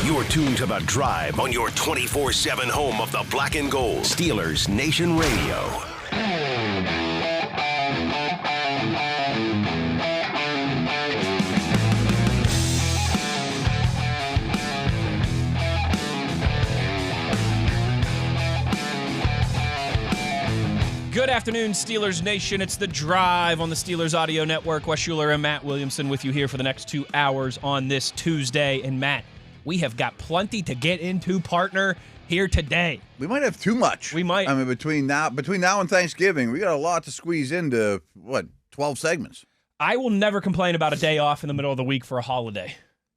You're tuned to The Drive on your 24/7 home of the black and gold. Steelers Nation Radio. Good afternoon, Steelers Nation. It's The Drive on the Steelers Audio Network. Wes Uhler and Matt Williamson with you here for the next 2 hours on this Tuesday. And Matt, we have got plenty to get into, partner, here today. We might have too much. We might. I mean, between now and Thanksgiving, we got a lot to squeeze into, 12 segments? I will never complain about a day off in the middle of the week for a holiday.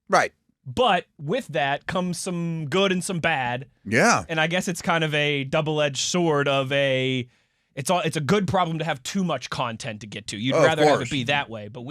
Right. But with that comes some good and some bad. Yeah. And I guess it's kind of a double-edged sword of it's a good problem to have too much content to get to. You'd rather have it be that way. But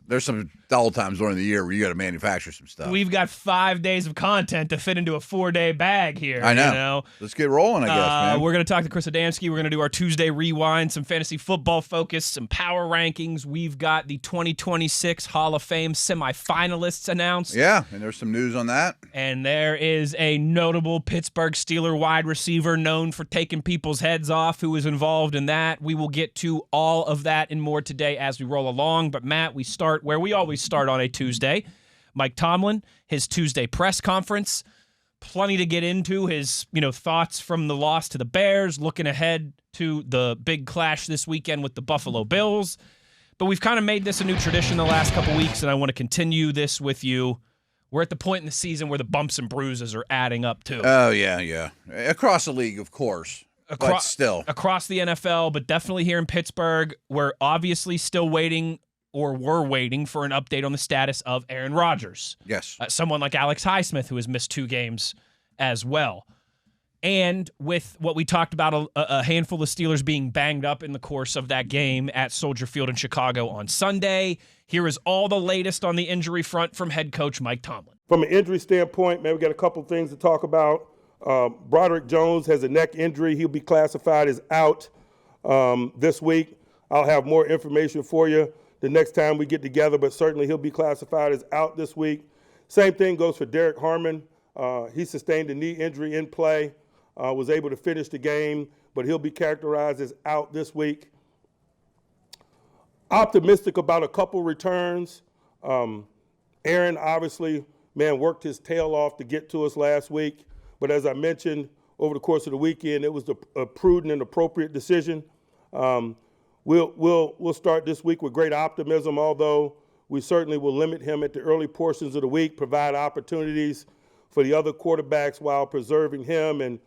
there's some dull times during the year where you got to manufacture some stuff. We've got 5 days of content to fit into a 4-day bag here. I know. You know? Let's get rolling, I guess, man. We're going to talk to Chris Adamski. We're going to do our Tuesday Rewind, some fantasy football focus, some power rankings. We've got the 2026 Hall of Fame semifinalists announced. Yeah, and there's some news on that. And there is a notable Pittsburgh Steeler wide receiver known for taking people's heads off who was involved in that. We will get to all of that and more today as we roll along. But, Matt, we start where we always start on a Tuesday. Mike Tomlin, his Tuesday press conference. Plenty to get into. His, thoughts from the loss to the Bears, looking ahead to the big clash this weekend with the Buffalo Bills. But we've kind of made this a new tradition the last couple weeks, and I want to continue this with you. We're at the point in the season where the bumps and bruises are adding up, too. Oh, yeah. Across the league, of course. But still. Across the NFL, but definitely here in Pittsburgh, we're obviously still waiting for an update on the status of Aaron Rodgers. Yes. Someone like Alex Highsmith, who has missed 2 games as well. And with what we talked about, a handful of Steelers being banged up in the course of that game at Soldier Field in Chicago on Sunday, here is all the latest on the injury front from head coach Mike Tomlin. From an injury standpoint, man, we got a couple things to talk about. Broderick Jones has a neck injury. He'll be classified as out this week. I'll have more information for you the next time we get together, but certainly he'll be classified as out this week. Same thing goes for Derek Harmon. He sustained a knee injury in play, was able to finish the game, but he'll be characterized as out this week. Optimistic about a couple returns. Aaron, obviously, worked his tail off to get to us last week. But as I mentioned, over the course of the weekend, it was a prudent and appropriate decision. We'll start this week with great optimism, although we certainly will limit him at the early portions of the week, provide opportunities for the other quarterbacks while preserving him.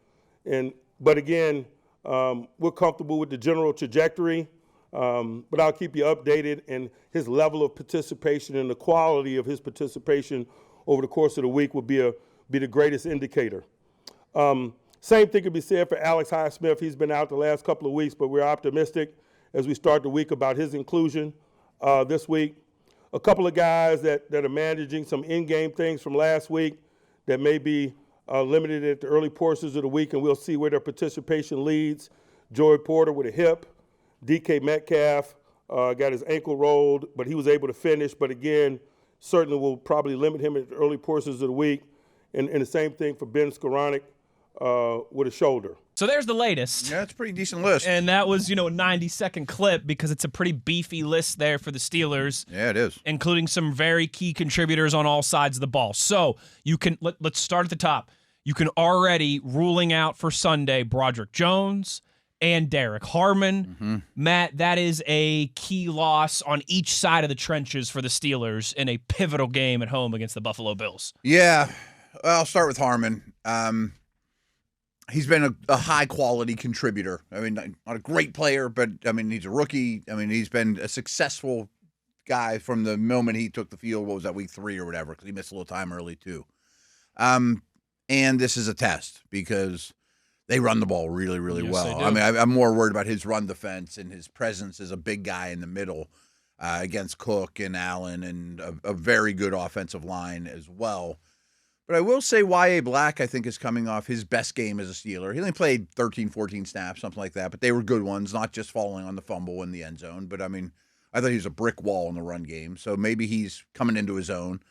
But again, we're comfortable with the general trajectory. But I'll keep you updated, and his level of participation and the quality of his participation over the course of the week will be the greatest indicator. Same thing could be said for Alex Highsmith. He's been out the last couple of weeks, but we're optimistic as we start the week about his inclusion this week. A couple of guys that are managing some in-game things from last week that may be limited at the early portions of the week, and we'll see where their participation leads. Joey Porter with a hip. DK Metcalf got his ankle rolled, but he was able to finish. But again, certainly will probably limit him at the early portions of the week. And the same thing for Ben Skoranek with a shoulder. So there's the latest. Yeah, it's a pretty decent list. And that was, a 90-second clip because it's a pretty beefy list there for the Steelers. Yeah, it is. Including some very key contributors on all sides of the ball. So you can, let's start at the top. You can already, ruling out for Sunday, Broderick Jones and Derek Harmon. Mm-hmm. Matt, that is a key loss on each side of the trenches for the Steelers in a pivotal game at home against the Buffalo Bills. Yeah. I'll start with Harmon. He's been a high-quality contributor. I mean, not a great player, but, he's a rookie. He's been a successful guy from the moment he took the field, what was that, week 3 or whatever, because he missed a little time early, too. And this is a test because they run the ball really, really well. I'm more worried about his run defense and his presence as a big guy in the middle against Cook and Allen and a very good offensive line as well. But I will say Y.A. Black, I think, is coming off his best game as a Steeler. He only played 13, 14 snaps, something like that, but they were good ones, not just falling on the fumble in the end zone. But, I thought he was a brick wall in the run game, so maybe he's coming into his own.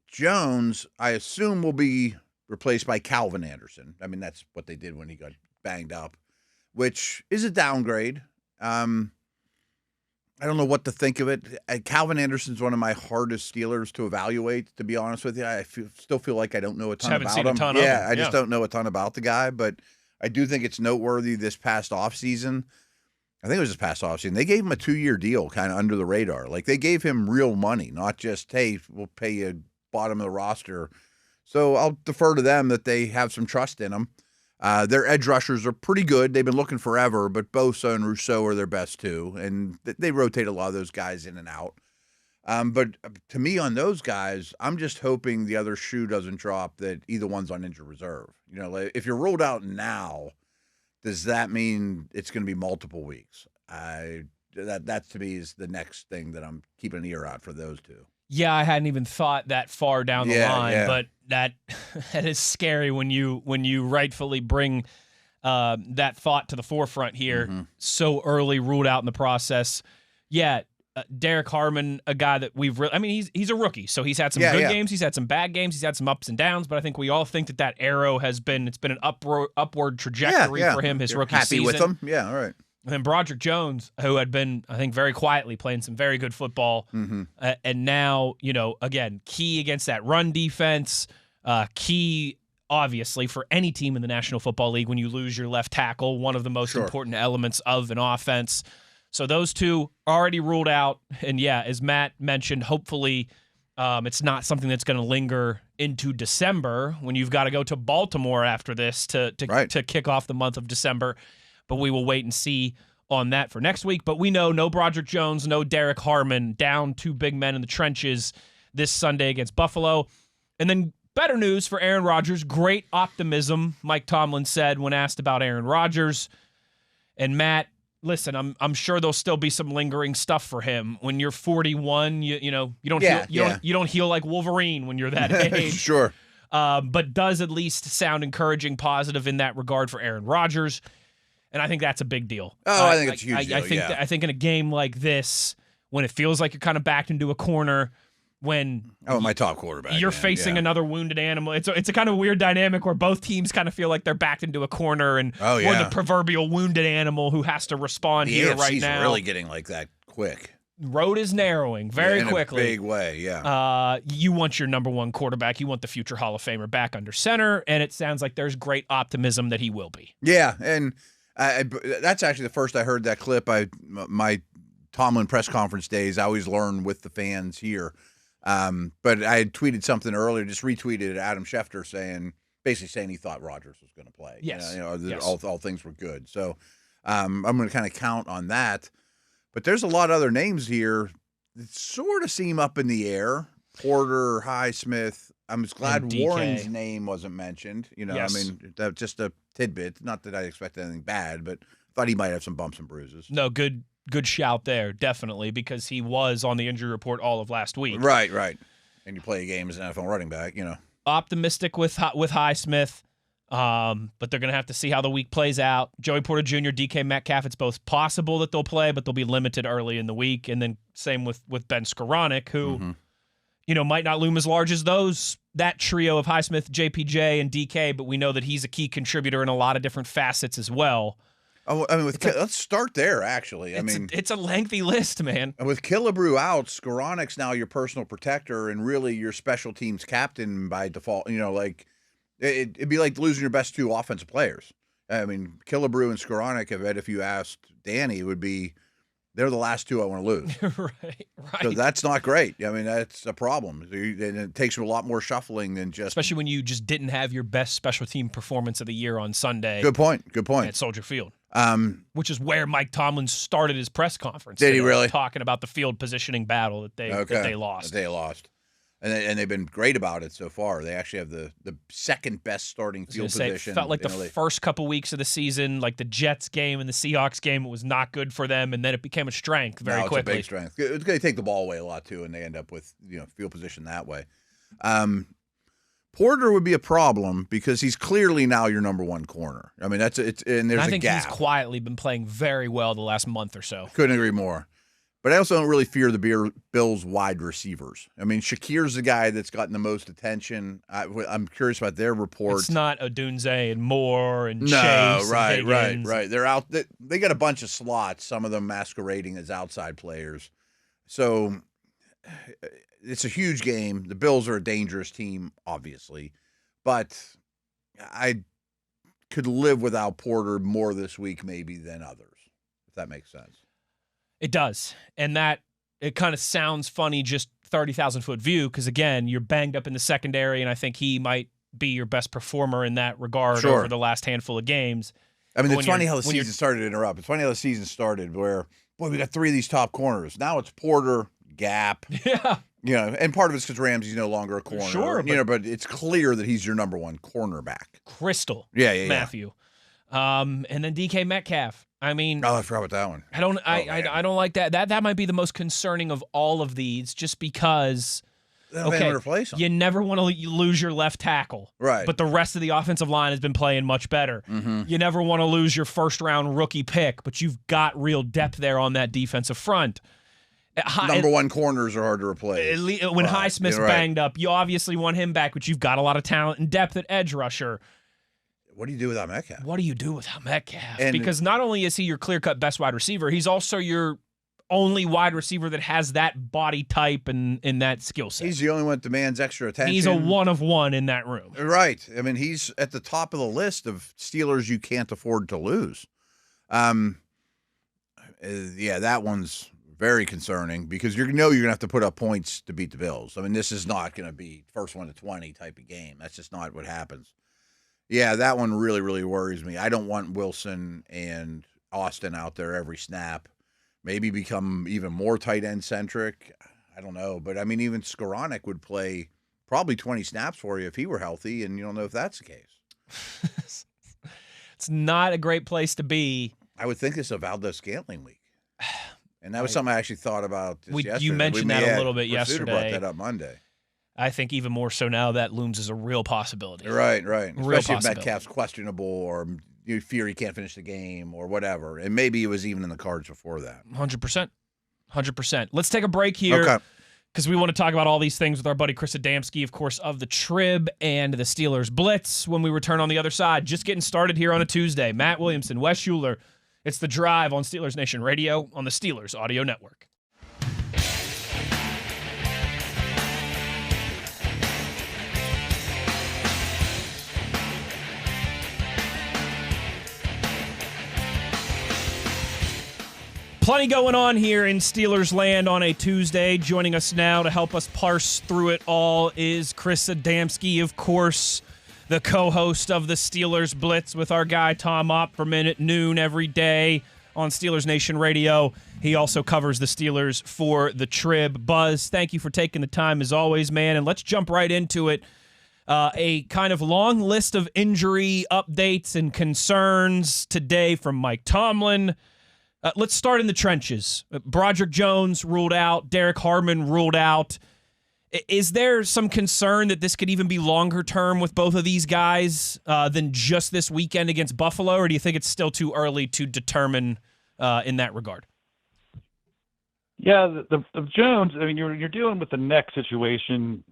Jones, I assume, will be replaced by Calvin Anderson. I mean, that's what they did when he got banged up, which is a downgrade. I don't know what to think of it. Calvin Anderson's one of my hardest Steelers to evaluate, to be honest with you. I still feel like I don't know a ton about him. I just don't know a ton about the guy, but I do think it's noteworthy this past offseason. I think it was this past offseason. They gave him a 2-year deal kind of under the radar. Like, they gave him real money, not just, hey, we'll pay you bottom of the roster. So I'll defer to them that they have some trust in him. Their edge rushers are pretty good. They've been looking forever, but Bosa and Rousseau are their best two, and they rotate a lot of those guys in and out. But to me, on those guys, I'm just hoping the other shoe doesn't drop, that either one's on injured reserve. You know, like, if you're ruled out now, does that mean it's going to be multiple weeks? That to me is the next thing that I'm keeping an ear out for those two. Yeah, I hadn't even thought that far down the line, but that is scary when you rightfully bring that thought to the forefront here. So early, ruled out in the process. Yeah, Derek Harmon, a guy that we've really, I mean, he's a rookie, so he's had some good games, he's had some bad games, he's had some ups and downs, but I think we all think that arrow it's been an upward trajectory for him his rookie season. Happy with him? Yeah, all right. And then Broderick Jones, who had been, I think, very quietly playing some very good football, and now, again, key against that run defense, key, obviously, for any team in the National Football League when you lose your left tackle, one of the most important elements of an offense. So those two already ruled out, and yeah, as Matt mentioned, hopefully it's not something that's going to linger into December when you've got to go to Baltimore after this to kick off the month of December. But we will wait and see on that for next week. But we know no Broderick Jones, no Derek Harmon, down 2 big men in the trenches this Sunday against Buffalo. And then better news for Aaron Rodgers, great optimism, Mike Tomlin said when asked about Aaron Rodgers. And Matt, listen, I'm sure there'll still be some lingering stuff for him. When you're 41, you don't heal like Wolverine when you're that age. Sure. But does at least sound encouraging, positive in that regard for Aaron Rodgers. And I think that's a big deal. Oh, I think it's a huge deal, I think in a game like this, when it feels like you're kind of backed into a corner, when my top quarterback, you're facing another wounded animal. It's a kind of weird dynamic where both teams kind of feel like they're backed into a corner, and we're the proverbial wounded animal who has to respond here AFC's right now. Really getting like that quick. Road is narrowing very quickly. In a big way, yeah. You want your number one quarterback. You want the future Hall of Famer back under center, and it sounds like there's great optimism that he will be. Yeah, and that's actually the first I heard that clip. My Tomlin press conference days, I always learn with the fans here. But I had tweeted something earlier, just retweeted Adam Schefter basically saying he thought Rodgers was going to play. Yes. Yes. All things were good. So I'm going to kind of count on that. But there's a lot of other names here that sort of seem up in the air. Porter, Highsmith. I'm just glad Warren's name wasn't mentioned. Yes. I mean, that's just a tidbit. Not that I expect anything bad, but thought he might have some bumps and bruises. No, good shout there, definitely, because he was on the injury report all of last week. Right. And you play a game as an NFL running back, Optimistic with Highsmith, but they're going to have to see how the week plays out. Joey Porter Jr., DK Metcalf, it's both possible that they'll play, but they'll be limited early in the week. And then same with Ben Skoranek, who, might not loom as large as that trio of Highsmith, JPJ, and DK, but we know that he's a key contributor in a lot of different facets as well. Oh, I mean, let's start there, actually. It's a lengthy list, man. With Killebrew out, Skoronek's now your personal protector and really your special teams captain by default. It'd be like losing your best 2 offensive players. I mean, Killebrew and Skoronek, if you asked Danny, they're the last 2 I want to lose. Right. So that's not great. I mean, that's a problem. And it takes a lot more shuffling than just... Especially when you just didn't have your best special team performance of the year on Sunday. Good point. At Soldier Field. Which is where Mike Tomlin started his press conference. Did he really? Talking about the field positioning battle that they lost. They lost. And they've been great about it so far. They actually have the second best starting field position. It felt like the first couple weeks of the season, like the Jets game and the Seahawks game, it was not good for them, and then it became a strength very quickly. It's a big strength. It's going to take the ball away a lot too, and they end up with field position that way. Porter would be a problem because he's clearly now your number 1 corner. I mean, and there's a gap. I think he's quietly been playing very well the last month or so. Couldn't agree more. But I also don't really fear the Bills wide receivers. I mean, Shakir's the guy that's gotten the most attention. I'm curious about their report. It's not Odunze and Moore and No, Chase right, and right, Higgins. right. They're out. They got a bunch of slots, some of them masquerading as outside players. So it's a huge game. The Bills are a dangerous team, obviously. But I could live without Porter more this week maybe than others, if that makes sense. It does. And that, it kind of sounds funny, just 30,000-foot view, because, again, you're banged up in the secondary, and I think he might be your best performer in that regard over the last handful of games. I mean, it's funny how the season started to interrupt. It's funny how the season started where, boy, we got 3 of these top corners. Now it's Porter, Gap. Yeah. And part of it's because Ramsey's no longer a corner. Sure. But it's clear that he's your number one cornerback. Crystal. Yeah. Matthew. And then DK Metcalf. I mean, I forgot about that one. I don't like that. That might be the most concerning of all of these, just because. Replace him. You never want to lose your left tackle, right? But the rest of the offensive line has been playing much better. Mm-hmm. You never want to lose your first-round rookie pick, but you've got real depth there on that defensive front. Number one corners are hard to replace. When Highsmith's banged up, you obviously want him back, but you've got a lot of talent and depth at edge rusher. What do you do without Metcalf? Because not only is he your clear-cut best wide receiver, he's also your only wide receiver that has that body type and that skill set. He's the only one that demands extra attention. He's a one of one in that room. Right. I mean, he's at the top of the list of Steelers you can't afford to lose. That one's very concerning because you're going to have to put up points to beat the Bills. I mean, this is not going to be first one to 20 type of game. That's just not what happens. Yeah, that one really, really worries me. I don't want Wilson and Austin out there every snap. Maybe become even more tight end centric. I don't know. But I mean, even Skoranek would play probably 20 snaps for you if he were healthy, and you don't know if that's the case. It's not a great place to be. I would think this is a Valdez-Scantling week. And that was something I actually thought about yesterday. You mentioned that a little bit yesterday. Brought that up Monday. I think even more so now that looms as a real possibility. Right. Especially if Metcalf's questionable or you fear he can't finish the game or whatever. And maybe it was even in the cards before that. 100%. Let's take a break here because we want to talk about all these things with our buddy Chris Adamski, of course, of the Trib and the Steelers Blitz when we return on the other side. Just getting started here on a Tuesday. Matt Williamson, Wes Uhler. It's The Drive on Steelers Nation Radio on the Steelers Audio Network. Plenty going on here in Steelers land on a Tuesday. Joining us now to help us parse through it all is Chris Adamski, of course, the co-host of the Steelers Blitz with our guy Tom Opperman at noon every day on Steelers Nation Radio. He also covers the Steelers for the Trib. Buzz, thank you for taking the time as always, man. And let's jump right into it. A kind of long list of injury updates and concerns today from Mike Tomlin. Let's start in the trenches. Broderick Jones ruled out. Derek Harmon ruled out. Is there some concern that this could even be longer term with both of these guys than just this weekend against Buffalo, or do you think it's still too early to determine in that regard? Yeah, the Jones, I mean, you're dealing with the neck situation.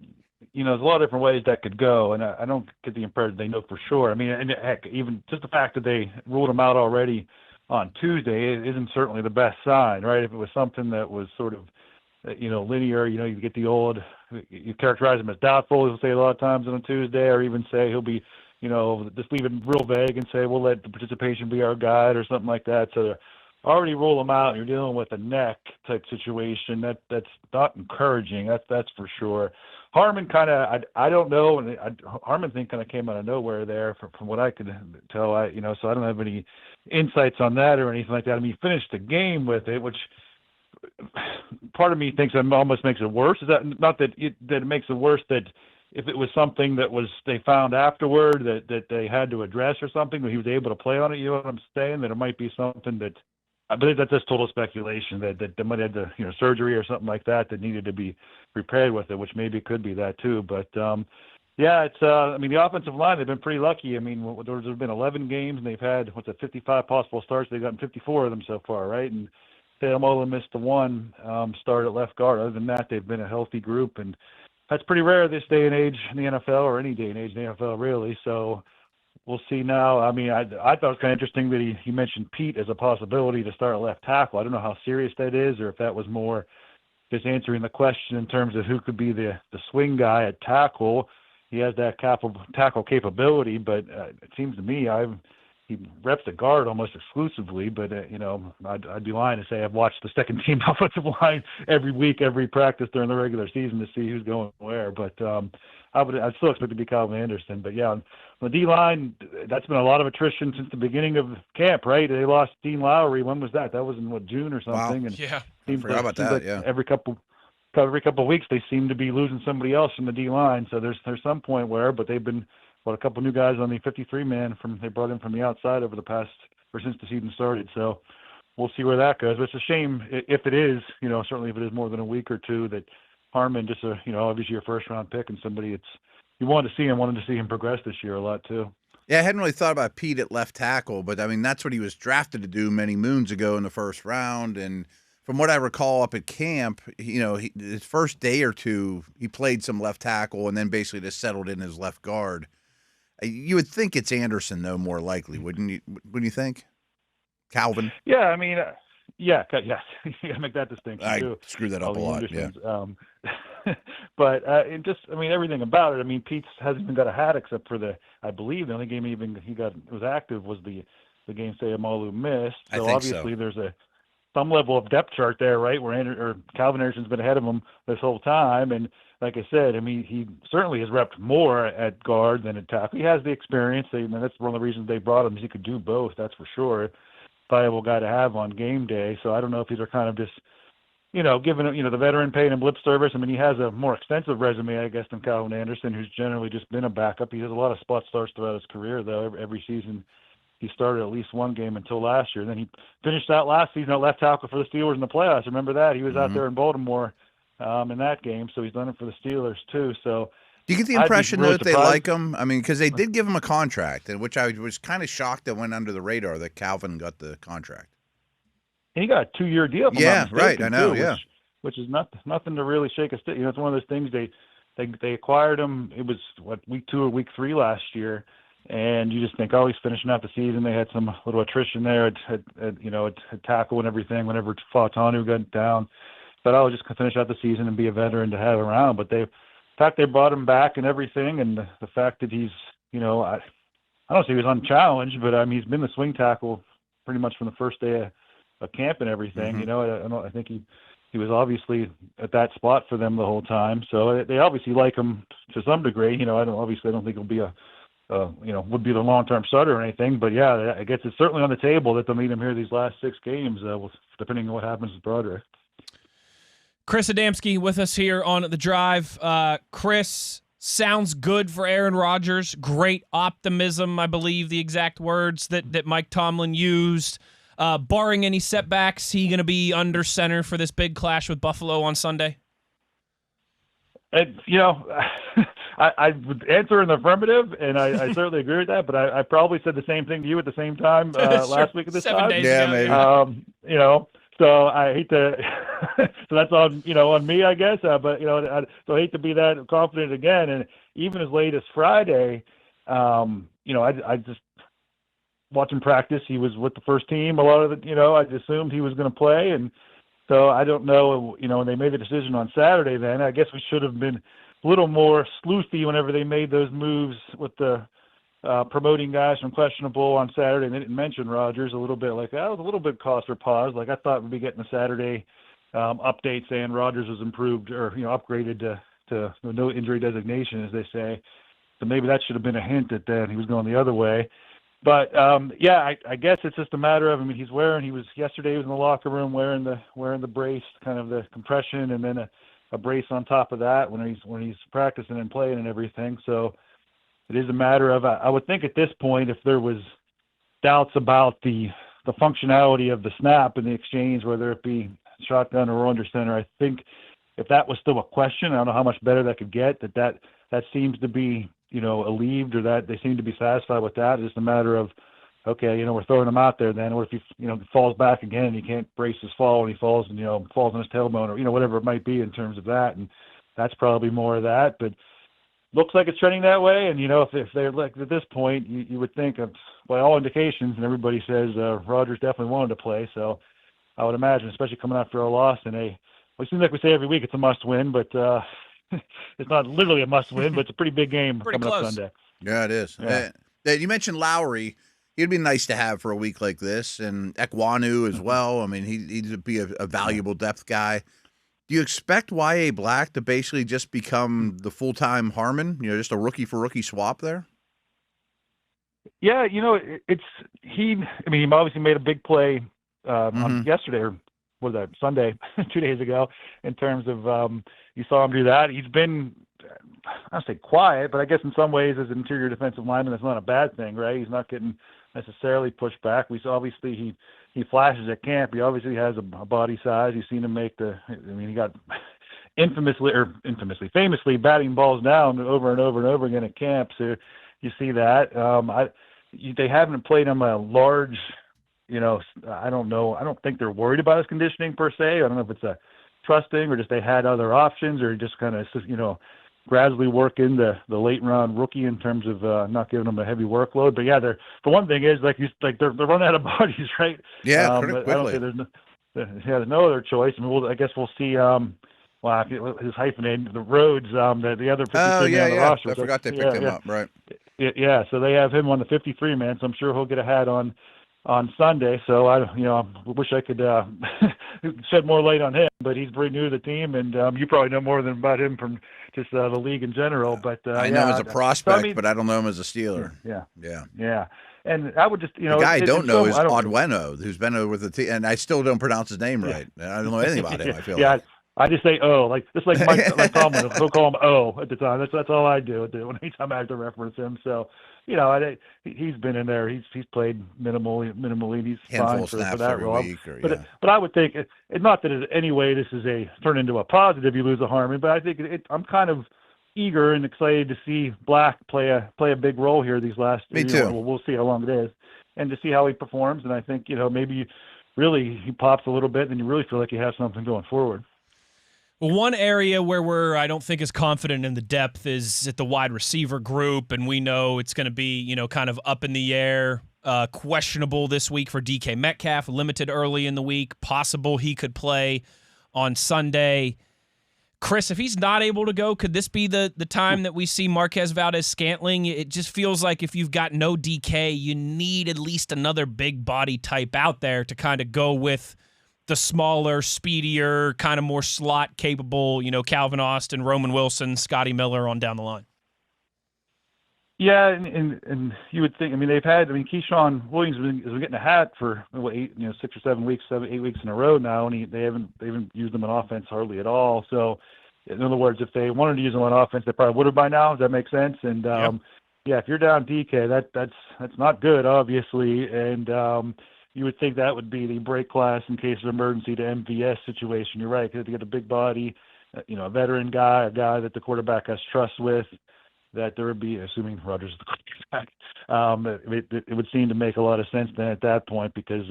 There's a lot of different ways that could go, and I don't get the impression they know for sure. I mean, and heck, even just the fact that they ruled him out already on Tuesday isn't certainly the best sign, right? If it was something that was sort of, linear, you get the old, you characterize him as doubtful, you'll say a lot of times on a Tuesday, or even say he'll be, just leave it real vague and say, we'll let the participation be our guide or something like that. So already rule him out, and you're dealing with a neck type situation. That's not encouraging. That's for sure. Harmon kind of, I don't know, and Harmon thing kind of came out of nowhere there from what I could tell. So I don't have any insights on that or anything like that. I mean, he finished the game with it, which part of me thinks it almost makes it worse. Is that not that it makes it worse that if it was something that was they found afterward that they had to address or something, that he was able to play on it? You know what I'm saying? That it might be something that I believe that's just total speculation that they might have the surgery or something like that needed to be prepared with it, which maybe could be that too. But it's I mean, the offensive line, they've been pretty lucky. I mean, there's been 11 games and they've had 55 possible starts. They've gotten 54 of them so far, right? And Sayamolo missed the one start at left guard. Other than that, they've been a healthy group, and that's pretty rare this day and age in the NFL, or any day and age in the NFL, really. So we'll see now. I mean, I thought it was kind of interesting that he mentioned Pete as a possibility to start at left tackle. I don't know how serious that is, or if that was more just answering the question in terms of who could be the swing guy at tackle. He has that tackle capability, but it seems to me he reps the guard almost exclusively. But I'd be lying to say I've watched the second team offensive line every week, every practice during the regular season to see who's going where. But I'd still expect it to be Calvin Anderson. But yeah, on the D line, that's been a lot of attrition since the beginning of camp, right? They lost Dean Lowry. When was that? That was in June or something. Wow. And Yeah, I forgot about that. Yeah, every couple of weeks they seem to be losing somebody else from the D line. So there's some point where, but they've been a couple new guys on the 53-man they brought in from the outside over the past, or since the season started. So we'll see where that goes. But it's a shame if it is, certainly if it is more than a week or two, that Harmon, just obviously your first round pick and somebody you wanted to see him progress this year a lot too. Yeah, I hadn't really thought about Pete at left tackle, but I mean that's what he was drafted to do many moons ago in the first round. And from what I recall up at camp, his first day or two, he played some left tackle and then basically just settled in as left guard. You would think it's Anderson, though, more likely, wouldn't you? Wouldn't you think? Calvin? Yeah, I mean, yes. You got to make that distinction, I too. screwed that up a lot, yeah. But everything about it, I mean, Pete hasn't even got a hat except for I believe the only game he was active was the game Sayamolu missed. So I think obviously so. There's some level of depth chart there, right, where Calvin Anderson's been ahead of him this whole time. And like I said, I mean, he certainly has repped more at guard than at tackle. He has the experience. That's one of the reasons they brought him, is he could do both, that's for sure. Viable guy to have on game day. So I don't know if these are kind of just, giving the veteran paying him lip service. I mean, he has a more extensive resume, I guess, than Calvin Anderson, who's generally just been a backup. He has a lot of spot starts throughout his career, though. Every season he started at least one game until last year. And then he finished out last season at left tackle for the Steelers in the playoffs. Remember that? He was out there in Baltimore in that game, so he's done it for the Steelers too. So do you get the impression, though, that they like him? I mean, because they did give him a contract, which I was kind of shocked that went under the radar that Calvin got the contract. And he got a 2-year deal. Yeah, right. I know. Too, which is nothing to really shake a stick. It's one of those things. They acquired him. It was week 2 or week 3 last year, and you just think, oh, he's finishing out the season. They had some little attrition there at tackle and everything. Whenever Fautanu got down, but I'll just finish out the season and be a veteran to have around. But the fact they brought him back and everything, and the fact that he's, I don't say he was unchallenged, but I mean, he's been the swing tackle pretty much from the first day of camp and everything. I think he was obviously at that spot for them the whole time. So they obviously like him to some degree. I don't think he'll be would be the long-term starter or anything. But yeah, I guess it's certainly on the table that they'll need him here these last 6 games, depending on what happens with Broderick. Chris Adamski with us here on The Drive. Chris, sounds good for Aaron Rodgers. Great optimism, I believe the exact words that Mike Tomlin used. Barring any setbacks, he going to be under center for this big clash with Buffalo on Sunday? I would answer in the affirmative, and I certainly agree with that, but I probably said the same thing to you at the same time last week at this 7 time. days yeah, ago. maybe. So I hate to, so that's on me, I guess. But so I hate to be that confident again. And even as late as Friday, I just watching practice. He was with the first team. A lot of it, I assumed he was going to play, and so I don't know. When they made the decision on Saturday, then I guess we should have been a little more sleuthy whenever they made those moves with the promoting guys from questionable on Saturday. And they didn't mention Rodgers a little bit. Like that was a little bit cause for pause. Like I thought we'd be getting a Saturday update saying Rodgers was improved or upgraded to no injury designation, as they say. So maybe that should have been a hint that then he was going the other way. But I guess it's just a matter of, yesterday he was in the locker room wearing the brace, kind of the compression, and then a brace on top of that when he's practicing and playing and everything. So it is a matter of, I would think at this point, if there was doubts about the functionality of the snap and the exchange, whether it be shotgun or under center, I think if that was still a question, I don't know how much better that could get, that seems to be, alleviated, or that they seem to be satisfied with that. It's just a matter of okay, we're throwing him out there then. Or if he, falls back again and he can't brace his fall and he falls and, falls on his tailbone or, whatever it might be in terms of that. And that's probably more of that. But looks like it's trending that way. And, if they're like at this point, you would think of, by all indications, and everybody says Rodgers definitely wanted to play. So I would imagine, especially coming after a loss in it seems like we say every week it's a must-win, but it's not literally a must-win, but it's a pretty big game coming up Sunday. Yeah, it is. Yeah. You mentioned Lowry. He'd be nice to have for a week like this, and Ekwonu as well. I mean, he'd be a valuable depth guy. Do you expect Y.A. Black to basically just become the full-time Harmon? Just a rookie-for-rookie swap there? Yeah, he obviously made a big play on yesterday, or what was that, Sunday, 2 days ago, in terms of you saw him do that. He's been, I don't say quiet, but I guess in some ways as an interior defensive lineman, that's not a bad thing, right? He's not getting necessarily pushed back. Obviously he flashes at camp. He obviously has a body size. You've seen him make he got famously batting balls down over and over and over again at camp. So you see that. They haven't played him a large, I don't know. I don't think they're worried about his conditioning per se. I don't know if it's a trusting or just they had other options or just kind of, gradually work in the late round rookie in terms of not giving them a heavy workload. But yeah, the one thing is they're running out of bodies, right? Yeah, but I don't say there's no other choice. I mean, I guess we'll see. His hyphenated the Rhodes, the other 53 man on the roster. I forgot they picked him up, right? Yeah, so they have him on the 53 man. So I'm sure he'll get a hat on Sunday. So I wish I could shed more light on him, but he's pretty new to the team, and you probably know more than about him from just the league in general. But I know him as a prospect, but I don't know him as a Steeler. Yeah. And I would just, the guy I don't know is Odweno, who's been over the team, and I still don't pronounce his name right. I don't know anything about him. I feel like. I just say like Mike Tomlin. He'll call him O at the time. That's all I do anytime I have to reference him. So, he's been in there. He's played minimally. He's fine for that role. But I would think it's not that in any way this is turn into a positive. You lose a Harmon, but I think I'm kind of eager and excited to see Black play a big role here these last. Me too. We'll see how long it is, and to see how he performs. And I think maybe really he pops a little bit, and you really feel like you have something going forward. Well, one area where I don't think is confident in the depth is at the wide receiver group, and we know it's going to be, kind of up in the air, questionable this week for DK Metcalf, limited early in the week, possible he could play on Sunday. Chris, if he's not able to go, could this be the time that we see Marquez Valdez-Scantling? It just feels like if you've got no DK, you need at least another big body type out there to kind of go with the smaller, speedier, kind of more slot-capable, Calvin Austin, Roman Wilson, Scotty Miller on down the line. Yeah, and you would think, they've had, Keyshawn Williams has been getting a hat for 6 or 7 weeks, 8 weeks in a row now, and they haven't used him on offense hardly at all. So, in other words, if they wanted to use him on offense, they probably would have by now. Does that make sense? And if you're down DK, that's not good, obviously, and you would think that would be the break glass in case of emergency to MVS situation. You're right, because you get a big body, a veteran guy, a guy that the quarterback has trust with, that there would be, assuming Rodgers is the quarterback, it would seem to make a lot of sense then at that point, because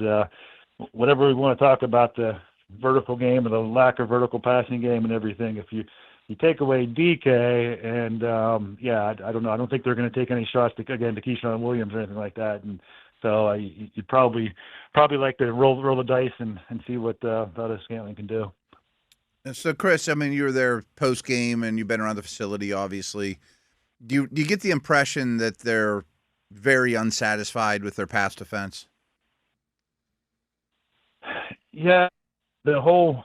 whatever we want to talk about the vertical game or the lack of vertical passing game and everything, if you take away DK and, I don't know. I don't think they're going to take any shots to Keyshawn Williams or anything like that. And so you'd probably like to roll the dice and see what Valdez-Scantling can do. And so, Chris, you were there post-game and you've been around the facility, obviously. Do you get the impression that they're very unsatisfied with their pass defense? Yeah, it goes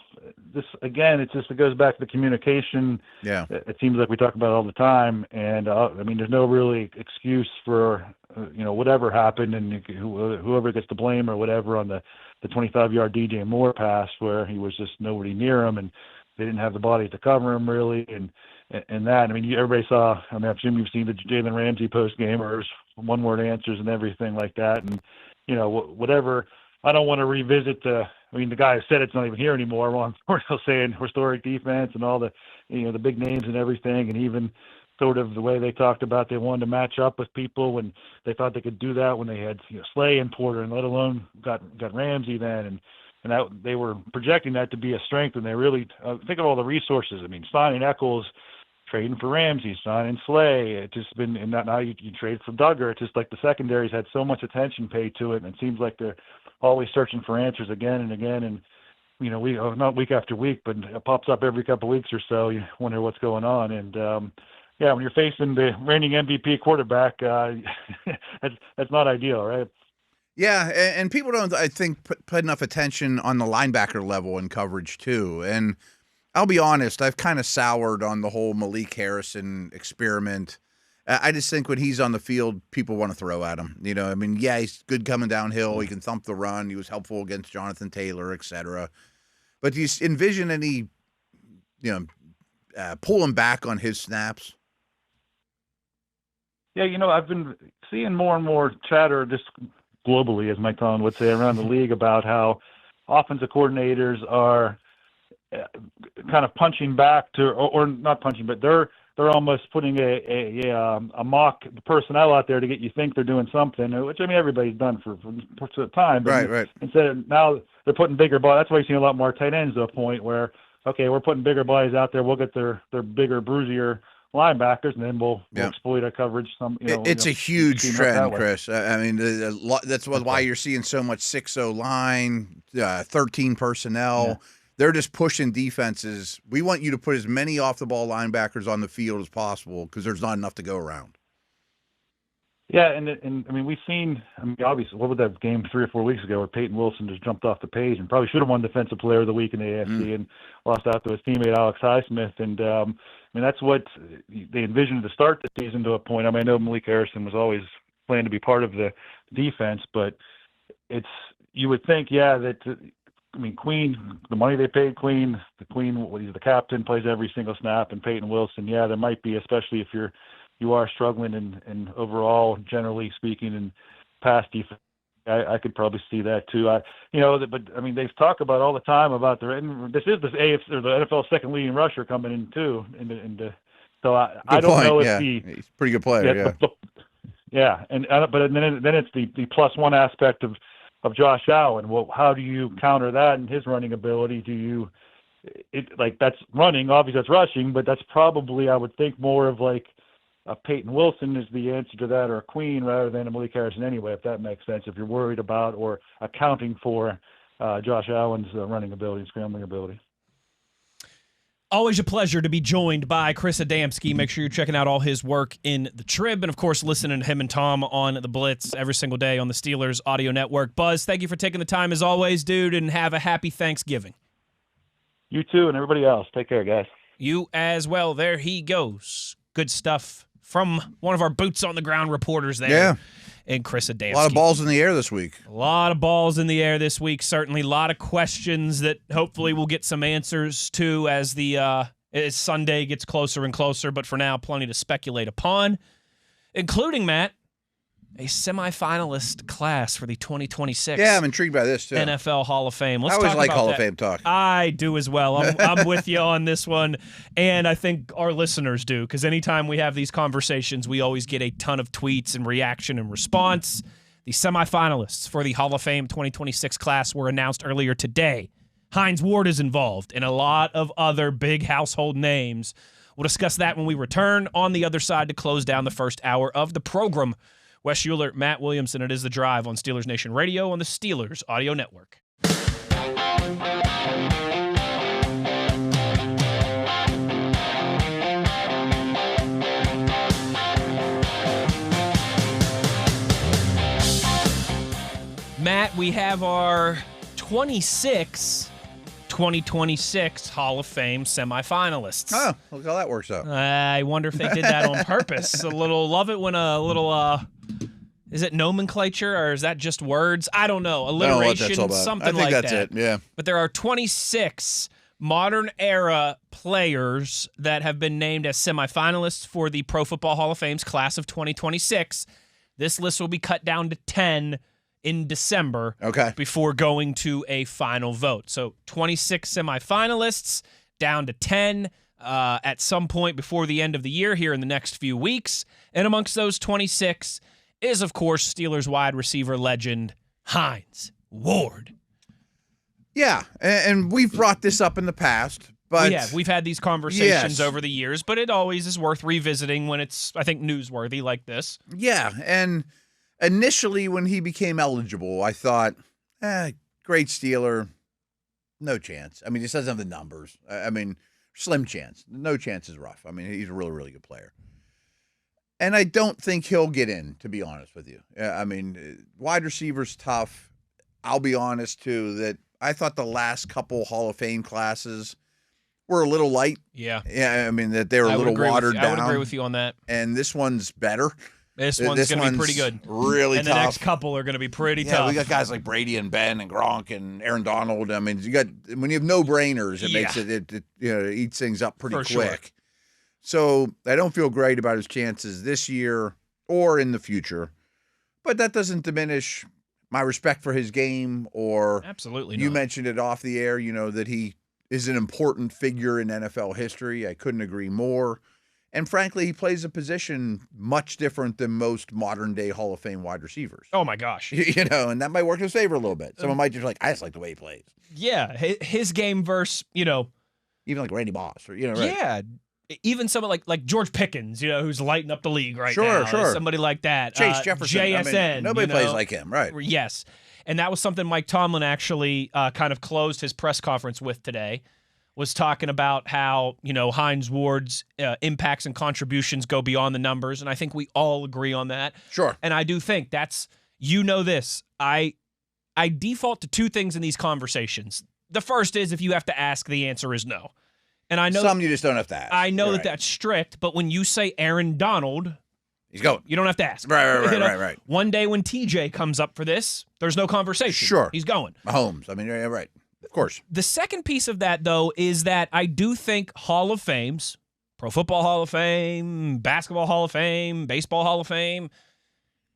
back to the communication. Yeah, it seems like we talk about it all the time, and there's no really excuse for whatever happened, and whoever gets the blame or whatever on the 25-yard DJ Moore pass where he was just nobody near him, and they didn't have the body to cover him really, and that. Everybody saw. I assume you've seen the Jalen Ramsey post gamers, one-word answers and everything like that, and whatever. I don't want to revisit the guy who said it's not even here anymore. We're still saying historic defense and all the, the big names and everything, and even sort of the way they talked about they wanted to match up with people when they thought they could do that when they had Slay and Porter, and let alone got Ramsey then, and that they were projecting that to be a strength, and they really think of all the resources. I mean, signing Eccles, trading for Ramsey, signing Slay. It's just been, and now you trade for Duggar. It's just like the secondary's had so much attention paid to it, and it seems like they're always searching for answers again and again. And we not week after week, but it pops up every couple of weeks or so. You wonder what's going on, and yeah, when you're facing the reigning MVP quarterback, that's not ideal, right? Yeah, and people don't, I think, put enough attention on the linebacker level in coverage too. And I'll be honest, I've kind of soured on the whole Malik Harrison experiment. I just think when he's on the field, people want to throw at him. I mean, yeah, he's good coming downhill. He can thump the run. He was helpful against Jonathan Taylor, et cetera. But do you envision any, pulling back on his snaps? Yeah, I've been seeing more and more chatter just globally, as Mike Tomlin would say, around the league about how offensive coordinators are kind of punching back to, or not punching, but they're almost putting a mock personnel out there to get you think they're doing something, which I mean everybody's done for a time. But right. Instead of now they're putting bigger bodies. That's why you're seeing a lot more tight ends to a point where we're putting bigger bodies out there. We'll get their bigger, bruisier linebackers, and then we'll exploit our coverage. It's a huge trend, Chris. I mean, that's why you're seeing so much 6-0 line, 13 personnel. Yeah. They're just pushing defenses. We want you to put as many off-the-ball linebackers on the field as possible because there's not enough to go around. Yeah, and I mean, we've seen, obviously, what was that game 3 or 4 weeks ago where Peyton Wilson just jumped off the page and probably should have won Defensive Player of the Week in the AFC and lost out to his teammate Alex Highsmith. And, that's what they envisioned to start the season to a point. I know Malik Harrison was always planned to be part of the defense, but you would think, that Queen, the money they paid Queen, he's the captain, plays every single snap, and Peyton Wilson, there might be, especially if you are struggling in overall, generally speaking, in pass defense. I could probably see that too. But I mean, they've talked about all the time about this is the AFC or the NFL second leading rusher coming in too. So I don't know if he's a pretty good player. But then it's the plus one aspect of Josh Allen. Well, how do you counter that and his running ability? That's running, obviously that's rushing, but that's probably, I would think, more of like a Peyton Wilson is the answer to that, or a Queen rather than a Malik Harrison anyway, if that makes sense, if you're worried about or accounting for Josh Allen's running ability and scrambling ability. Always a pleasure to be joined by Chris Adamski. Make sure you're checking out all his work in the Trib, and of course listening to him and Tom on the Blitz every single day on the Steelers Audio Network. Buzz, thank you for taking the time as always, dude, and have a happy Thanksgiving. You too, and everybody else. Take care, guys. You as well. There he goes. Good stuff from one of our boots on the ground reporters there. Yeah. And Chris Adamski. A lot of balls in the air this week. A lot of balls in the air this week, certainly. A lot of questions that hopefully we'll get some answers to as as Sunday gets closer and closer. But for now, plenty to speculate upon, including, Matt, a semifinalist class for the 2026 I'm intrigued by this, too. NFL Hall of Fame. I always like Hall of Fame talk. I do as well. I'm with you on this one, and I think our listeners do, because anytime we have these conversations, we always get a ton of tweets and reaction and response. The semifinalists for the Hall of Fame 2026 class were announced earlier today. Hines Ward is involved, and a lot of other big household names. We'll discuss that when we return on the other side to close down the first hour of the program. Wes Uhler, Matt Williamson, it is The Drive on Steelers Nation Radio on the Steelers Audio Network. Matt, we have our 2026 Hall of Fame semifinalists. Oh, look how that works out. I wonder if they did that on purpose. Love it when a little, is it nomenclature or is that just words? I don't know. Alliteration, something like that. I think that's it, yeah. But there are 26 modern era players that have been named as semifinalists for the Pro Football Hall of Fame's class of 2026. This list will be cut down to 10 in December before going to a final vote. So 26 semifinalists down to 10. at some point before the end of the year here in the next few weeks. And amongst those 26 is, of course, Steelers wide receiver legend Hines Ward. Yeah, and we've brought this up in the past, but We've had these conversations over the years, but it always is worth revisiting when it's, I think, newsworthy like this. Yeah, and initially when he became eligible, I thought, great Steeler, no chance. I mean, he doesn't have the numbers. I mean, slim chance. No chance is rough. I mean, he's a really, really good player. And I don't think he'll get in, to be honest with you. I mean, wide receiver's tough. I'll be honest, too, that I thought the last couple Hall of Fame classes were a little light. Yeah. Yeah, I mean, that they were a little watered down. I would agree with you on that. And this one's better. This one's going to be pretty good. Really and tough. And the next couple are going to be pretty tough. Yeah, we got guys like Brady and Ben and Gronk and Aaron Donald. I mean, when you have no-brainers, it makes it eats things up pretty quick. Sure. So I don't feel great about his chances this year or in the future. But that doesn't diminish my respect for his game or absolutely you not. Mentioned it off the air, that he is an important figure in NFL history. I couldn't agree more. And frankly, he plays a position much different than most modern-day Hall of Fame wide receivers. Oh, my gosh. And that might work in his favor a little bit. Someone might just I just like the way he plays. Yeah, his game versus, even like Randy Moss. Or, right. Yeah, even someone like George Pickens, who's lighting up the league right now. Sure. Somebody like that. Chase Jefferson. JSN. Nobody plays like him, right? Yes. And that was something Mike Tomlin actually kind of closed his press conference with today, was talking about how, Hines Ward's impacts and contributions go beyond the numbers. And I think we all agree on that. Sure. And I do think that's, this. I default to two things in these conversations. The first is if you have to ask, the answer is no. And I know some you just don't have to ask. I know that's strict, but when you say Aaron Donald, he's going. You don't have to ask. Right. One day when TJ comes up for this, there's no conversation. Sure. He's going. Mahomes. I mean, right. Of course. The second piece of that, though, is that I do think Hall of Fames, Pro Football Hall of Fame, Basketball Hall of Fame, Baseball Hall of Fame,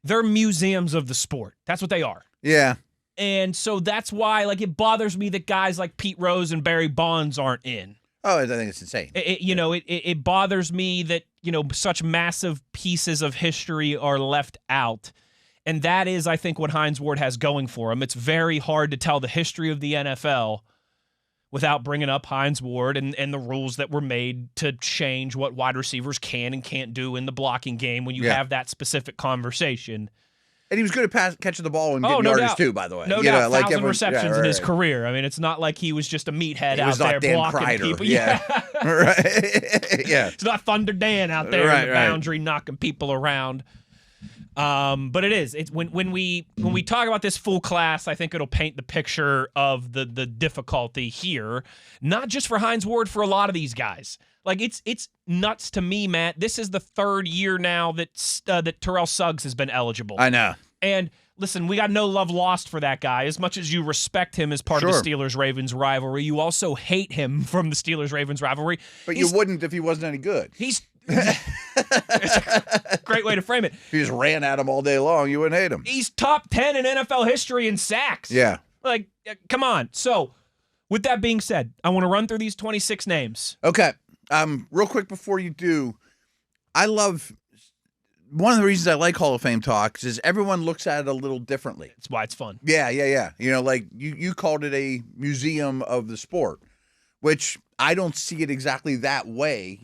they're museums of the sport. That's what they are. Yeah. And so that's why, it bothers me that guys like Pete Rose and Barry Bonds aren't in. Oh, I think it's insane. It bothers me that, such massive pieces of history are left out. And that is, I think, what Hines Ward has going for him. It's very hard to tell the history of the NFL without bringing up Hines Ward and the rules that were made to change what wide receivers can and can't do in the blocking game when you have that specific conversation. And he was good at catching the ball and getting yardage too, by the way. No doubt, 1,000 receptions in his career. I mean, it's not like he was just a meathead out there blocking people. Yeah. Right. Yeah. It's not Thunder Dan out there in the boundary knocking people around. But it is. It's when we talk about this full class, I think it'll paint the picture of the difficulty here, not just for Hines Ward, for a lot of these guys. It's nuts to me, Matt. This is the third year now that Terrell Suggs has been eligible. I know. And listen, we got no love lost for that guy. As much as you respect him as part of the Steelers-Ravens rivalry, you also hate him from the Steelers-Ravens rivalry. But you wouldn't if he wasn't any good. It's a great way to frame it. If you just ran at him all day long, you wouldn't hate him. He's top 10 in NFL history in sacks. Yeah. Come on. So, with that being said, I want to run through these 26 names. Okay. Real quick before you do, one of the reasons I like Hall of Fame talks is everyone looks at it a little differently. That's why it's fun. Yeah. You called it a museum of the sport, which I don't see it exactly that way.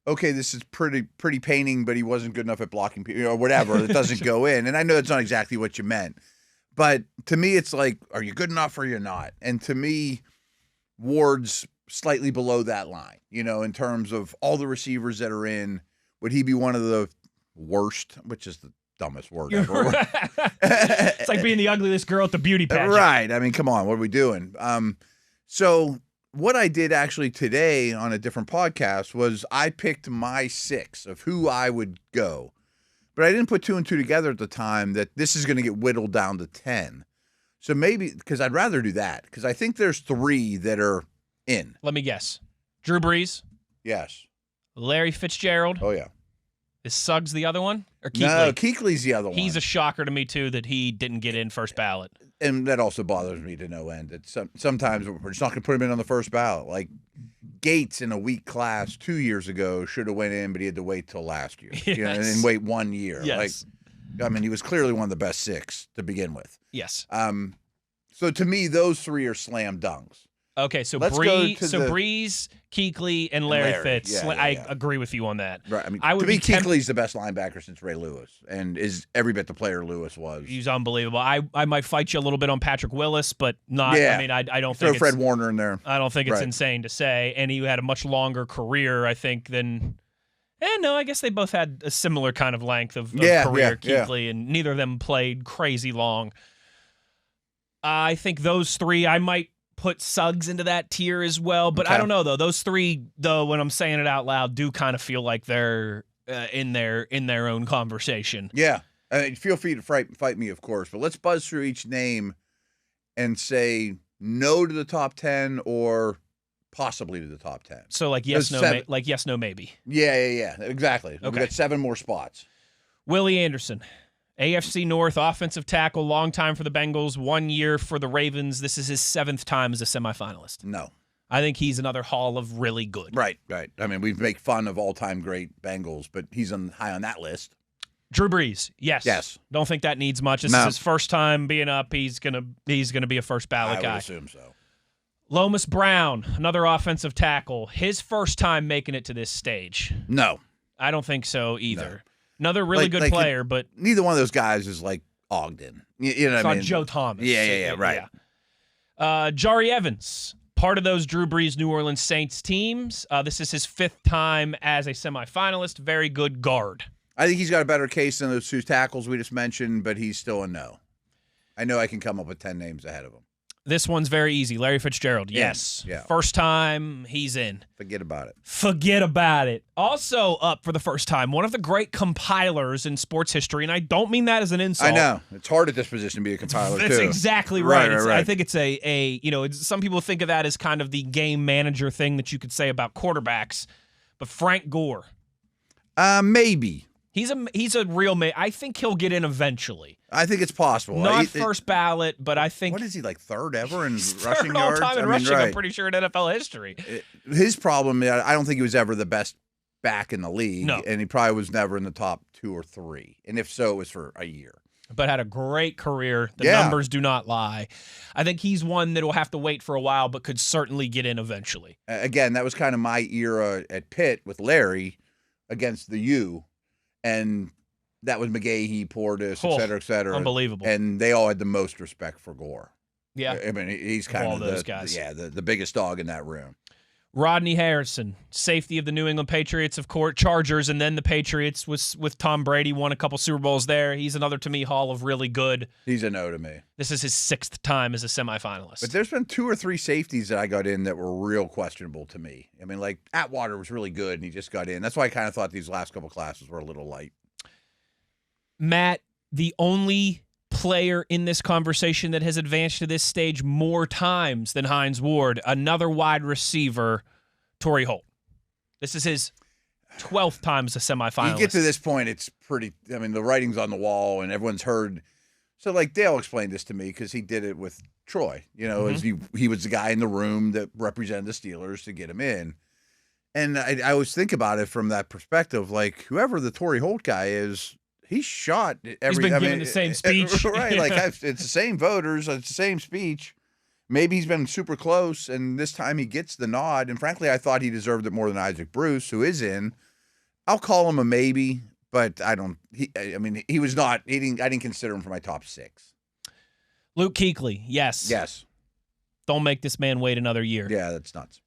Okay, this is pretty painting, but he wasn't good enough at blocking people, or whatever. It doesn't go in. And I know that's not exactly what you meant. But to me, it's like, are you good enough or you're not? And to me, Ward's slightly below that line, in terms of all the receivers that are in. Would he be one of the worst, which is the dumbest word ever? It's like being the ugliest girl at the beauty pageant. Right. I mean, come on. What are we doing? So what I did actually today on a different podcast was I picked my 6 of who I would go. But I didn't put 2 and 2 together at the time that this is going to get whittled down to 10. So maybe, because I'd rather do that, because I think there's 3 that are in. Let me guess. Drew Brees? Yes. Larry Fitzgerald? Oh, yeah. Is Suggs the other one? Or Kuechly? No, Kuechly's the other one. He's a shocker to me, too, that he didn't get in first ballot. And that also bothers me to no end. Sometimes we're just not going to put him in on the first ballot. Gates in a weak class 2 years ago should have went in, but he had to wait till last year. Yes. And wait 1 year. Yes. Like, I mean, he was clearly one of the best 6 to begin with. Yes. So to me, those 3 are slam dunks. Okay, so Let's go to Breeze, Kuechly, and Larry Fitz. Yeah, I agree with you on that. Right. I mean, I would to me, be temp- Kuechly's the best linebacker since Ray Lewis, and is every bit the player Lewis was. He's unbelievable. I might fight you a little bit on Patrick Willis, but not. Yeah. I mean, I don't Throw think Fred it's, Warner in there. I don't think it's Right. insane to say. And he had a much longer career, I think, than. And no, I guess they both had a similar kind of length of career, Kuechly, and neither of them played crazy long. I think those 3, I might put Suggs into that tier as well, but I don't know though. Those 3, though, when I'm saying it out loud, do kind of feel like they're in their own conversation. Yeah, I mean, feel free to fight me, of course, but let's buzz through each name and say no to the top 10 or possibly to the top 10. So like yes, no, yes, no, maybe. Yeah, exactly. Okay. We got 7 more spots. Willie Anderson. AFC North offensive tackle, long time for the Bengals, 1 year for the Ravens. This is his 7th time as a semifinalist. No. I think he's another haul of really good. Right. I mean, we make fun of all-time great Bengals, but he's high on that list. Drew Brees, yes. Don't think that needs much. This is his first time being up. He's gonna be a first ballot guy. I would assume so. Lomas Brown, another offensive tackle, his first time making it to this stage. No. I don't think so either. No. Another really good player, but neither one of those guys is like Ogden. You know what I mean? Joe Thomas. Yeah, right. Yeah. Jari Evans, part of those Drew Brees New Orleans Saints teams. This is his 5th time as a semifinalist. Very good guard. I think he's got a better case than those 2 tackles we just mentioned, but he's still a no. I know I can come up with 10 names ahead of him. This one's very easy. Larry Fitzgerald, yes. Yeah. First time, he's in. Forget about it. Also up for the first time, one of the great compilers in sports history, and I don't mean that as an insult. I know. It's hard at this position to be a compiler, That's too. exactly right. Right. I think it's some people think of that as kind of the game manager thing that you could say about quarterbacks, but Frank Gore. Maybe. He's a real I think he'll get in eventually. I think it's possible. Not first ballot, but I think... What is he, like 3rd ever in third rushing yards? all time in rushing, I'm pretty sure in NFL history. His problem, I don't think he was ever the best back in the league. No. And he probably was never in the top 2 or 3. And if so, it was for a year. But had a great career. The numbers do not lie. I think he's one that will have to wait for a while, but could certainly get in eventually. Again, that was kind of my era at Pitt with Larry against the U. And that was McGahee, Portis, et cetera, et cetera. Unbelievable. And they all had the most respect for Gore. Yeah. I mean, he's kind all of those guys. Yeah, the biggest dog in that room. Rodney Harrison, safety of the New England Patriots, of course, Chargers, and then the Patriots with Tom Brady, won a couple Super Bowls there. He's another, to me, haul of really good. He's a no to me. This is his 6th time as a semifinalist. But there's been 2 or 3 safeties that I got in that were real questionable to me. I mean, like Atwater was really good, and he just got in. That's why I kind of thought these last couple classes were a little light. Matt, the only player in this conversation that has advanced to this stage more times than Hines Ward, another wide receiver, Torrey Holt. This is his 12th time as a semifinalist. You get to this point, it's pretty, I mean, the writing's on the wall and everyone's heard. So, like, Dale explained this to me because he did it with Troy, as he was the guy in the room that represented the Steelers to get him in. And I always think about it from that perspective, like, whoever the Torrey Holt guy is, he's shot every. He's been giving the same speech. Right, like, it's the same voters, it's the same speech. Maybe he's been super close, and this time he gets the nod. And frankly, I thought he deserved it more than Isaac Bruce, who is in. I'll call him a maybe, but I don't. He was not. I didn't consider him for my top 6. Luke Kuechly, yes. Don't make this man wait another year. Yeah, that's nuts.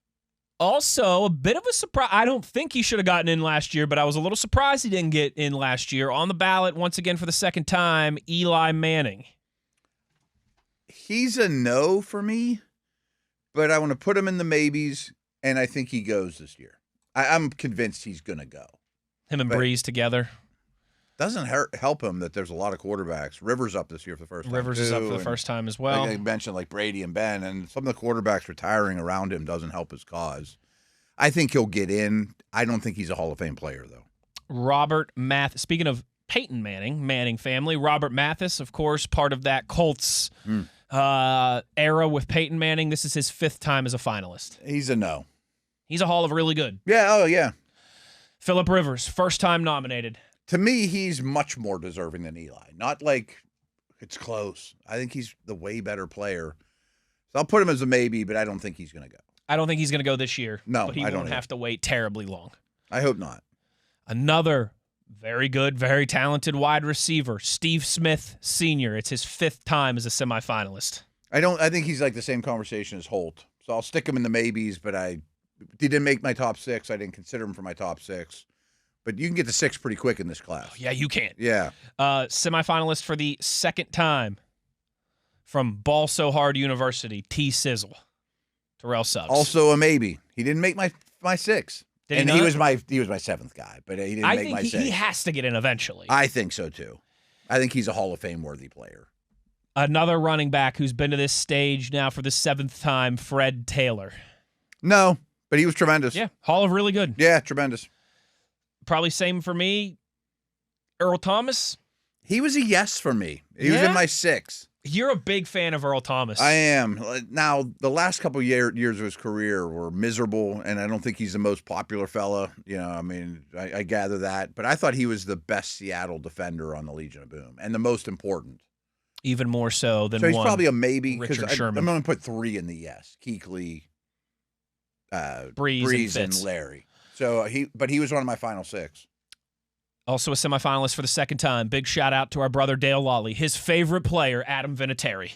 Also, a bit of a surprise. I don't think he should have gotten in last year, but I was a little surprised he didn't get in last year. On the ballot once again for the 2nd time, Eli Manning. He's a no for me, but I want to put him in the maybes, and I think he goes this year. I'm convinced he's going to go. Him and Breeze together. Doesn't help him that there's a lot of quarterbacks. Rivers up this year for the first time. Rivers is up for the first time as well. Like I mentioned, like Brady and Ben, and some of the quarterbacks retiring around him doesn't help his cause. I think he'll get in. I don't think he's a Hall of Fame player, though. Robert Mathis. Speaking of Peyton Manning family, Robert Mathis, of course, part of that Colts era with Peyton Manning. This is his 5th time as a finalist. He's a no. He's a Hall of Really Good. Yeah, oh, yeah. Phillip Rivers, first time nominated. To me, he's much more deserving than Eli. Not like it's close. I think he's the way better player. So I'll put him as a maybe, but I don't think he's going to go. I don't think he's going to go this year. No, but he I don't won't have to wait terribly long. I hope not. Another very good, very talented wide receiver, Steve Smith Sr. It's his 5th time as a semifinalist. I think he's like the same conversation as Holt. So I'll stick him in the maybes, but he didn't make my top 6. I didn't consider him for my top 6. But you can get to 6 pretty quick in this class. Oh, yeah, you can. Yeah. Semifinalist for the 2nd time from Ball So Hard University, T. Sizzle. Terrell Suggs. Also a maybe. He didn't make my 6. Did and he he was my 7th guy, but he didn't make my 6. He has to get in eventually. I think so too. I think he's a Hall of Fame worthy player. Another running back who's been to this stage now for the 7th time, Fred Taylor. No, but he was tremendous. Yeah, Hall of Really Good. Yeah, tremendous. Probably same for me. Earl Thomas. He was a yes for me. He was in my 6. You're a big fan of Earl Thomas. I am. Now, the last couple years of his career were miserable, and I don't think he's the most popular fella. I mean, I gather that. But I thought he was the best Seattle defender on the Legion of Boom, and the most important. Even more so than So he's one, probably a maybe, because Richard I'm Sherman. going to put 3 in the yes. Keekly, Breeze and Larry. So he was one of my final 6. Also a semifinalist for the 2nd time. Big shout out to our brother Dale Lawley. His favorite player, Adam Vinatieri.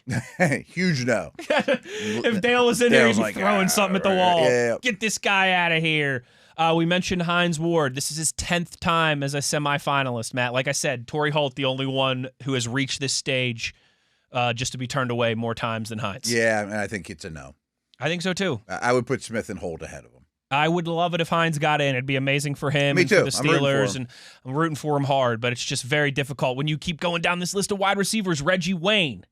Huge no. If Dale was in here, he'd be throwing something at the wall. Yeah. Get this guy out of here. We mentioned Hines Ward. This is his 10th time as a semifinalist, Matt. Like I said, Torrey Holt, the only one who has reached this stage just to be turned away more times than Hines. Yeah, and I think it's a no. I think so, too. I would put Smith and Holt ahead of him. I would love it if Hines got in. It'd be amazing for him Me and too. for the Steelers, and I'm rooting for him hard, but it's just very difficult when you keep going down this list of wide receivers. Reggie Wayne.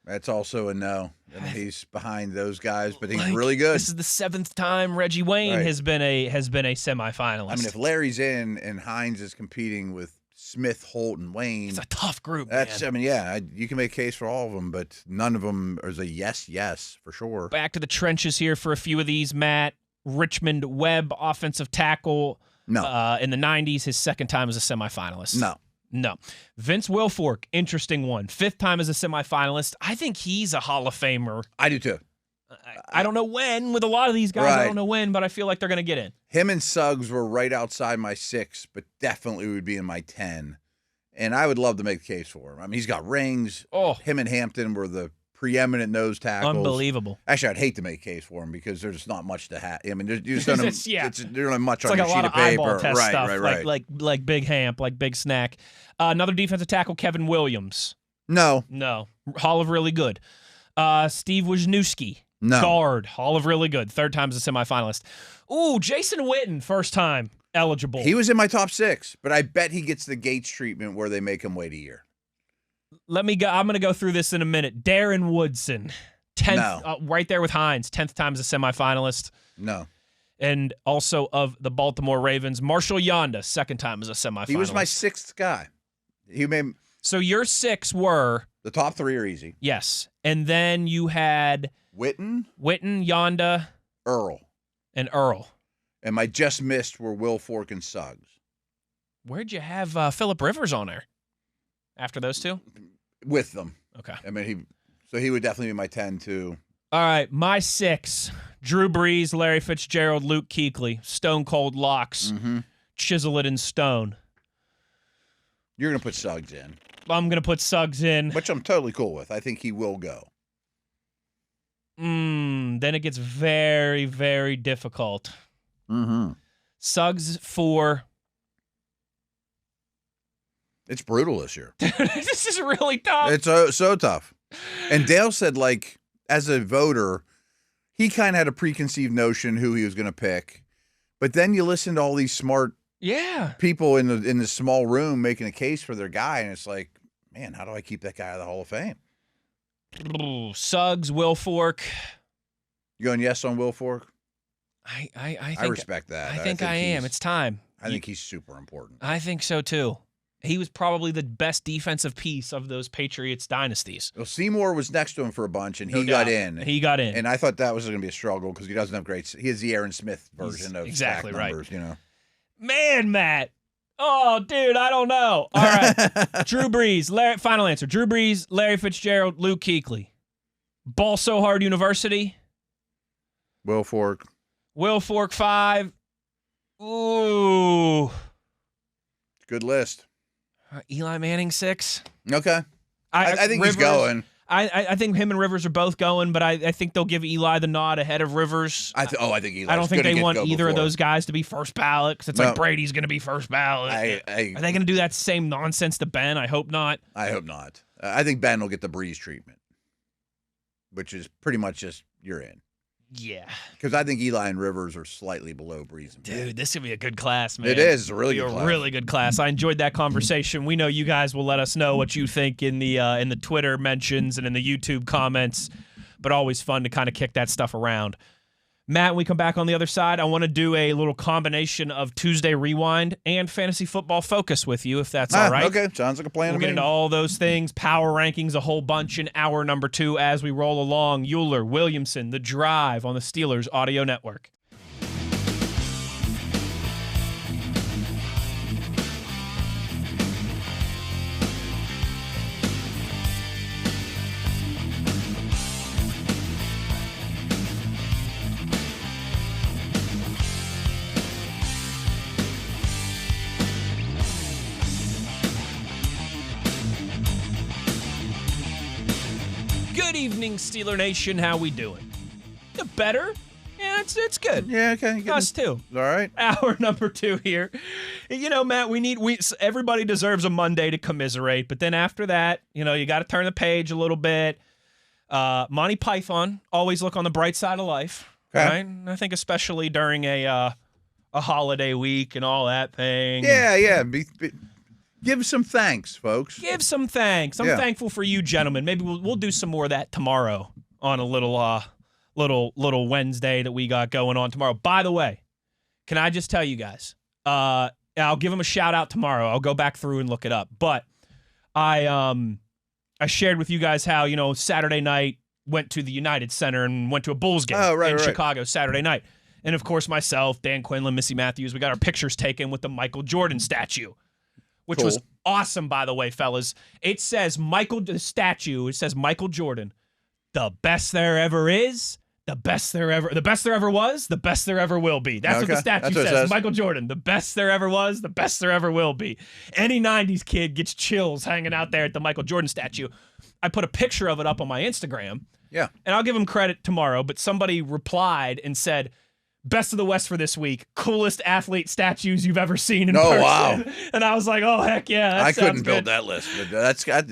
That's also a no. And he's behind those guys, but he's really good. This is the 7th time Reggie Wayne has been a semifinalist. I mean, if Larry's in and Hines is competing with Smith, Holt, and Wayne, it's a tough group. That's, man. I mean, yeah, you can make a case for all of them, but none of them is a yes for sure. Back to the trenches here for a few of these, Matt. Richmond Webb, offensive tackle. No. In the 90s, his 2nd time as a semifinalist. No. Vince Wilfork, interesting one. 5th time as a semifinalist. I think he's a Hall of Famer. I do too. I don't know when. With a lot of these guys, I don't know when, but I feel like they're going to get in. Him and Suggs were right outside my 6, but definitely would be in my 10. And I would love to make the case for him. I mean, he's got rings. Oh. Him and Hampton were the preeminent nose tackles. Unbelievable. Actually, I'd hate to make a case for him because there's not much to have. I mean, you just don't there's not much it's on like your a sheet lot of of paper. eyeball test stuff, Right. Like Big Hamp, like Big Snack. Another defensive tackle, Kevin Williams. No. Hall of Really Good. Steve Wisniewski. No. Guard. Hall of Really Good. 3rd time as a semifinalist. Ooh, Jason Witten, 1st time eligible. He was in my top 6, but I bet he gets the Gates treatment where they make him wait a year. Let me go. I'm going to go through this in a minute. Darren Woodson, 10th, right there with Hines, 10th time as a semifinalist. No. And also of the Baltimore Ravens, Marshall Yonda, 2nd time as a semifinalist. He was my 6th guy. So your 6 were the top 3 are easy. Yes, and then you had Witten, Yonda, Earl, and Earl. And my just missed were Wilfork and Suggs. Where'd you have Phillip Rivers on there? After those 2? With them. Okay. I mean, he would definitely be my 10 too. All right, my 6: Drew Brees, Larry Fitzgerald, Luke Kuechly, Stone Cold Locks, chisel it in stone. You're gonna put Suggs in. I'm gonna put Suggs in, which I'm totally cool with. I think he will go. Then it gets very, very difficult. Suggs for. It's brutal this year. This is really tough. It's so tough. And Dale said, like, as a voter, he kind of had a preconceived notion who he was going to pick. But then you listen to all these smart people in the small room making a case for their guy, and it's like, man, how do I keep that guy out of the Hall of Fame? Suggs, Wilfork. You going yes on Wilfork? I respect that. I think I am. It's time. I think he's super important. I think so too. He was probably the best defensive piece of those Patriots dynasties. Well, Seymour was next to him for a bunch, and No he got doubt. in. He got in. And I thought that was going to be a struggle because he doesn't have great. He has the Aaron Smith version of exactly sack right. numbers, you know. Man, Matt. Oh, dude, I don't know. All right. Drew Brees. Final answer. Drew Brees, Larry Fitzgerald, Luke Kuechly. Ball So Hard University. Will Fork. Will Fork 5. Ooh. Good list. Eli Manning 6. Okay. I think Rivers, he's going. I think him and Rivers are both going, but I think they'll give Eli the nod ahead of Rivers. I think Eli. I don't think they want either of those guys to be first ballot because it's like Brady's going to be first ballot. Are they going to do that same nonsense to Ben? I hope not. I hope not. I think Ben will get the Breeze treatment, which is pretty much just you're in. Yeah. Because I think Eli and Rivers are slightly below Breeze. Dude, this could be a good class, man. It is. It's a really good class. Really good class. I enjoyed that conversation. We know you guys will let us know what you think in the Twitter mentions and in the YouTube comments, but always fun to kind of kick that stuff around. Matt, when we come back on the other side, I want to do a little combination of Tuesday Rewind and Fantasy Football Focus with you, if that's all right. Okay, sounds like a plan We'll to get me. into all those things, power rankings, a whole bunch in hour number 2 as we roll along. Uhler, Williamson, The Drive on the Steelers Audio Network. Good evening, Steeler Nation. How we doing? Better? Yeah, it's good. Yeah, okay. Us too. All right. Hour number 2 here. You know, Matt, everybody deserves a Monday to commiserate, but then after that, you got to turn the page a little bit. Monty Python, always look on the bright side of life. Okay. Right? And I think especially during a holiday week and all that thing. Yeah. Give some thanks, folks. Give some thanks. I'm thankful for you, gentlemen. Maybe we'll do some more of that tomorrow on a little Wednesday that we got going on tomorrow. By the way, can I just tell you guys? I'll give them a shout out tomorrow. I'll go back through and look it up. But I shared with you guys how Saturday night went to the United Center and went to a Bulls game in Chicago Saturday night, and of course myself, Dan Quinlan, Missy Matthews, we got our pictures taken with the Michael Jordan statue. Which was awesome, by the way, fellas. It says the statue, it says Michael Jordan, the best there ever is, the best there ever was, the best there ever will be. That's what the statue says. Michael Jordan, the best there ever was, the best there ever will be. Any 90s kid gets chills hanging out there at the Michael Jordan statue. I put a picture of it up on my Instagram. Yeah. And I'll give him credit tomorrow, but somebody replied and said, best of the West for this week. Coolest athlete statues you've ever seen in person. Wow. And I was like, oh, heck yeah. I couldn't build that list, but that's got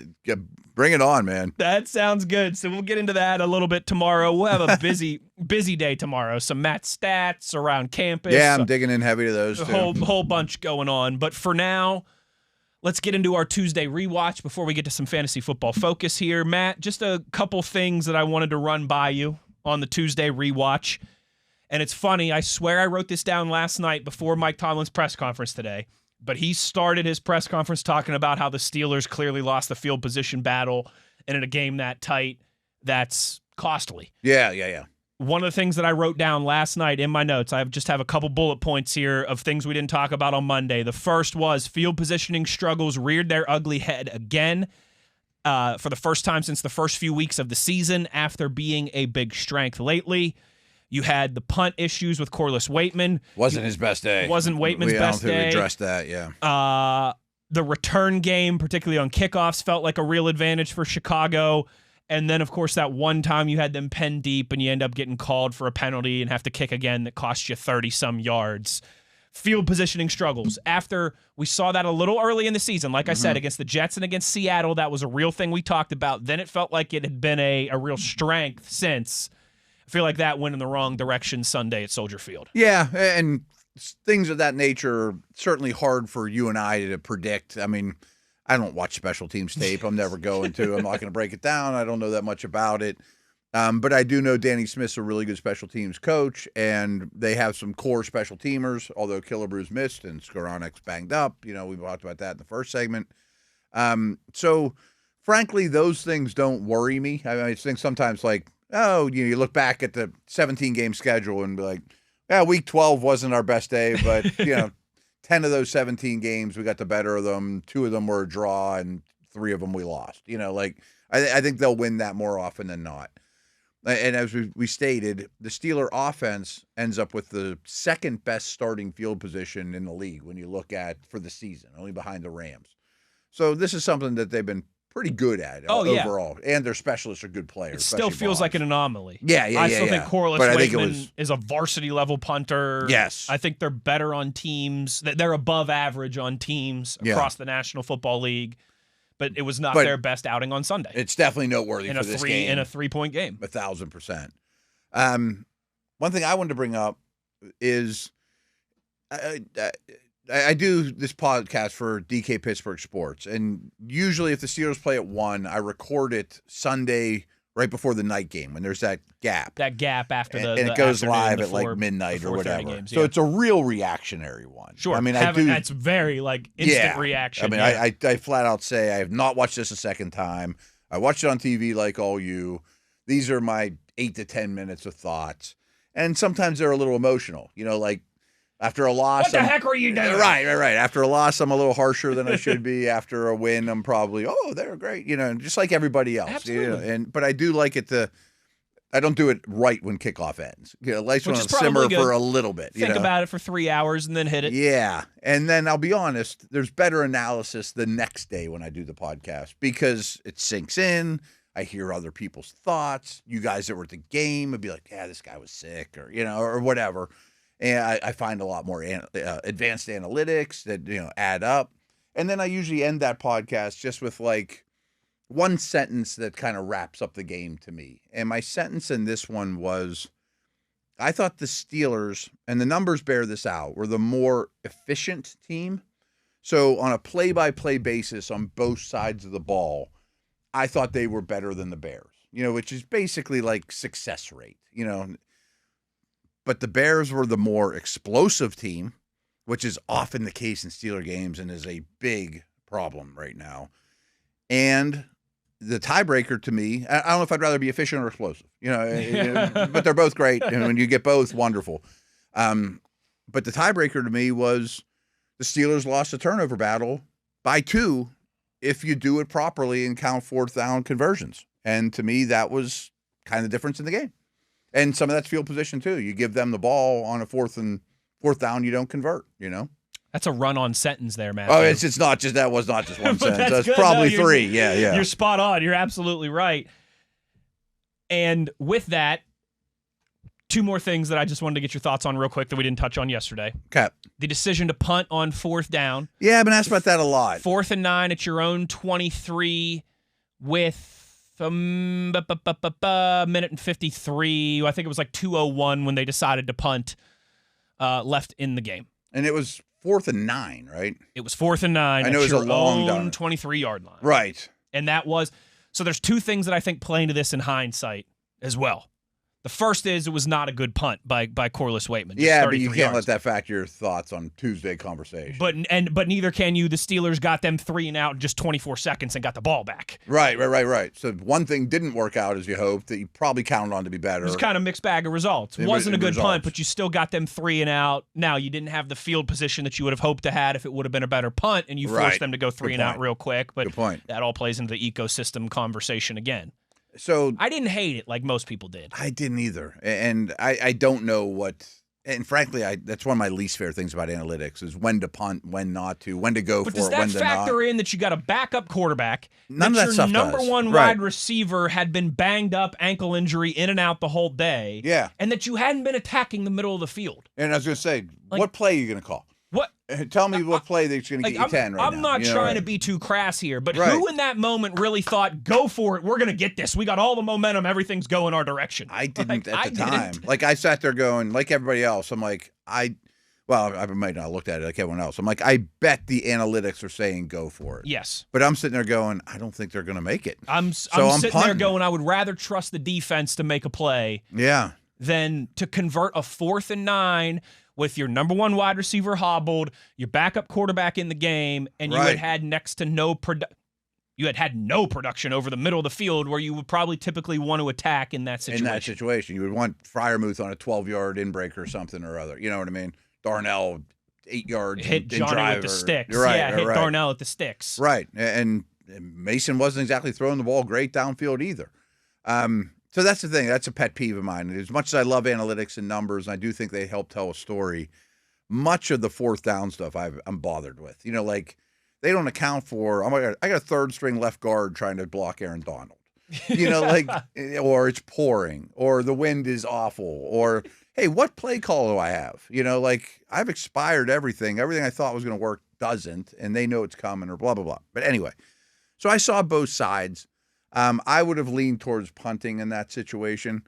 bring it on, man. That sounds good. So we'll get into that a little bit tomorrow. We'll have a busy day tomorrow. Some Matt stats around campus. Yeah, I'm digging in heavy to those too. A whole bunch going on. But for now, let's get into our Tuesday rewatch before we get to some fantasy football focus here. Matt, just a couple things that I wanted to run by you on the Tuesday rewatch. And it's funny, I swear I wrote this down last night before Mike Tomlin's press conference today, but he started his press conference talking about how the Steelers clearly lost the field position battle, and in a game that tight, that's costly. Yeah. One of the things that I wrote down last night in my notes, I just have a couple bullet points here of things we didn't talk about on Monday. The first was field positioning struggles reared their ugly head again for the first time since the first few weeks of the season after being a big strength lately. You had the punt issues with Corliss Waitman. Wasn't his best day. Wasn't Waitman's best day. I don't think we addressed that, yeah. The return game, particularly on kickoffs, felt like a real advantage for Chicago. And then, of course, that one time you had them pen deep and you end up getting called for a penalty and have to kick again that cost you 30-some yards. Field positioning struggles. After we saw that a little early in the season, like I said, against the Jets and against Seattle, that was a real thing we talked about. Then it felt like it had been a real strength since. I feel like that went in the wrong direction Sunday at Soldier Field. Yeah, and things of that nature are certainly hard for you and I to predict. I mean, I don't watch special teams tape. I'm never going to. I'm not going to break it down. I don't know that much about it. But I do know Danny Smith's a really good special teams coach, and they have some core special teamers, although Killebrew's missed and Skoronek's banged up. We talked about that in the first segment. So, frankly, those things don't worry me. I think sometimes you look back at the 17-game schedule and be like, yeah, week 12 wasn't our best day, but, 10 of those 17 games, we got the better of them. 2 of them were a draw, and 3 of them we lost. I think they'll win that more often than not. And as we stated, the Steeler offense ends up with the second best starting field position in the league when you look at for the season, only behind the Rams. So this is something that they've been pretty good at overall. And their specialists are good players. It still feels like an anomaly. I still think Corliss Wakeman is a varsity-level punter. Yes. I think they're better on teams. They're above average on teams across the National Football League. But it was not their best outing on Sunday. It's definitely noteworthy for this game. In a 3-point game. 1,000%. One thing I wanted to bring up is I do this podcast for DK Pittsburgh Sports, and usually if the Steelers play at 1, I record it Sunday right before the night game when there's that gap. That gap after and it goes live at midnight or whatever. Games, so it's a real reactionary one. Sure. That's very instant reaction. I flat out say I have not watched this a second time. I watched it on TV like all you. These are my 8 to 10 minutes of thoughts. And sometimes they're a little emotional. After a loss, what the heck were you doing? Right. After a loss, I'm a little harsher than I should be. After a win, I'm probably, they're great, just like everybody else. Absolutely. But I do like it I don't do it right when kickoff ends. Like when to simmer for a little bit. Think about it for 3 hours and then hit it. Yeah, and then I'll be honest, there's better analysis the next day when I do the podcast because it sinks in. I hear other people's thoughts. You guys that were at the game would be like, yeah, this guy was sick or or whatever. And I find a lot more advanced analytics that, add up. And then I usually end that podcast just with one sentence that kind of wraps up the game to me. And my sentence in this one was, I thought the Steelers, and the numbers bear this out, were the more efficient team. So on a play-by-play basis on both sides of the ball, I thought they were better than the Bears, which is basically like success rate, But the Bears were the more explosive team, which is often the case in Steeler games and is a big problem right now. And the tiebreaker to me, I don't know if I'd rather be efficient or explosive, but they're both great. And when you get both, wonderful. But the tiebreaker to me was the Steelers lost a turnover battle by 2 if you do it properly and count 4th down conversions. And to me, that was kind of the difference in the game. And some of that's field position, too. You give them the ball on a 4th down, you don't convert, That's a run-on sentence there, Matt. Oh, it's not just that was not just one sentence. That's probably 3. Yeah. You're spot on. You're absolutely right. And with that, 2 more things that I just wanted to get your thoughts on real quick that we didn't touch on yesterday. Okay. The decision to punt on 4th down. Yeah, I've been asked about that a lot. 4th and 9 at your own 23 with minute and 53. I think it was 2:01 when they decided to punt left in the game. And it was 4th and 9, right? It was 4th and 9. I know it was a long down 23-yard line. Right. And that was so. There's 2 things that I think play into this in hindsight as well. The first is it was not a good punt by Corliss Wakeman. Yeah, but you can't let that factor your thoughts on Tuesday conversation. But neither can you. The Steelers got them 3 and out in just 24 seconds and got the ball back. Right. So one thing didn't work out as you hoped that you probably counted on to be better. It was kind of mixed bag of results. It wasn't a good punt, but you still got them 3 and out. Now, you didn't have the field position that you would have hoped to have if it would have been a better punt, and you forced them to go 3 and out real quick. But good point. That all plays into the ecosystem conversation again. So I didn't hate it like most people did. I didn't either. And I don't know what – and frankly, that's one of my least favorite things about analytics is when to punt, when not to, when to go for it, when to not. But does that factor in that you got a backup quarterback, None of that stuff your number does. one wide receiver had been banged up, ankle injury, in and out the whole day, and that you hadn't been attacking the middle of the field? And I was going to say, what play are you going to call? What? Tell me what play that's going to get you 10 right now. I'm not trying to be too crass here, but who in that moment really thought, go for it, we're going to get this. We got all the momentum, everything's going our direction. I didn't at the time. I sat there going, like everybody else, I'm like, Well, I might not have looked at it like everyone else. I'm like, I bet the analytics are saying go for it. Yes. But I'm sitting there going, I don't think they're going to make it. I'm sitting there going, I would rather trust the defense to make a play than to convert a 4th and 9 with your number 1 wide receiver hobbled, your backup quarterback in the game, and you had next to no production over the middle of the field where you would probably typically want to attack in that situation. In that situation, you would want Freiermuth on a 12-yard in-break or something or other. You know what I mean? Darnell, 8 yards. Hit Johnny drive with the sticks. Right, hit Darnell at the sticks. Right. And Mason wasn't exactly throwing the ball great downfield either. So that's the thing. That's a pet peeve of mine. As much as I love analytics and numbers, and I do think they help tell a story, much of the 4th down stuff I'm bothered with. You know, like they don't account for, I got a 3rd-string left guard trying to block Aaron Donald. You know, like, or it's pouring, or the wind is awful, or hey, what play call do I have? You know, like I've expired everything. Everything I thought was going to work doesn't, and they know it's coming or blah, blah, blah. But anyway, so I saw both sides. I would have leaned towards punting in that situation.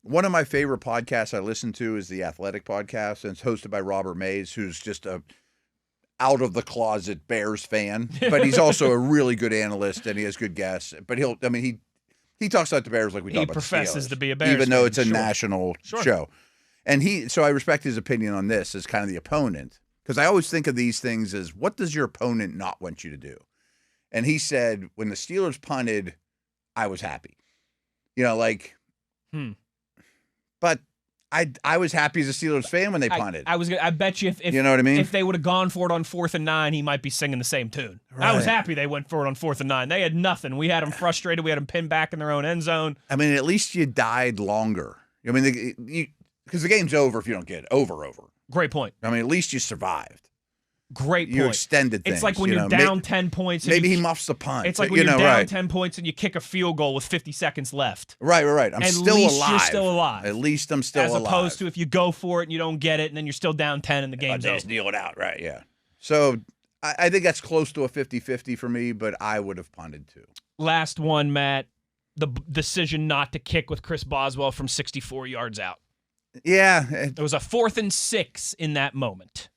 One of my favorite podcasts I listen to is the Athletic Podcast, and it's hosted by Robert Mays, who's just a out-of-the-closet Bears fan, but he's also a really good analyst, and he has good guests. But he talks about the Bears like we talk about the Steelers. He professes to be a Bears even though fan. it's a national show. And so I respect his opinion on this as kind of the opponent, because I always think of these things as what does your opponent not want you to do? And he said, when the Steelers punted, I was happy. You know, like, but I was happy as a Steelers fan when they punted. I bet you if you know what I mean? If they would have gone for it on 4th and 9, he might be singing the same tune. Right. I was happy they went for it on 4th and 9. They had nothing. We had them frustrated. We had them pinned back in their own end zone. I mean, at least you died longer. I mean, because the game's over if you don't get it. Over. Great point. I mean, at least you survived. Great point. You extended things. It's like when you're down 10 points. Maybe he muffs the punt. It's like when you're down 10 points and you kick a field goal with 50 seconds left. Right. I'm still alive. You're still alive. At least I'm still alive. As opposed to if you go for it and you don't get it and then you're still down 10 and the game's over. Just deal it out. Right, yeah. So I think that's close to a 50-50 for me, but I would have punted too. Last one, Matt. The decision not to kick with Chris Boswell from 64 yards out. Yeah. It was a 4th and 6 in that moment.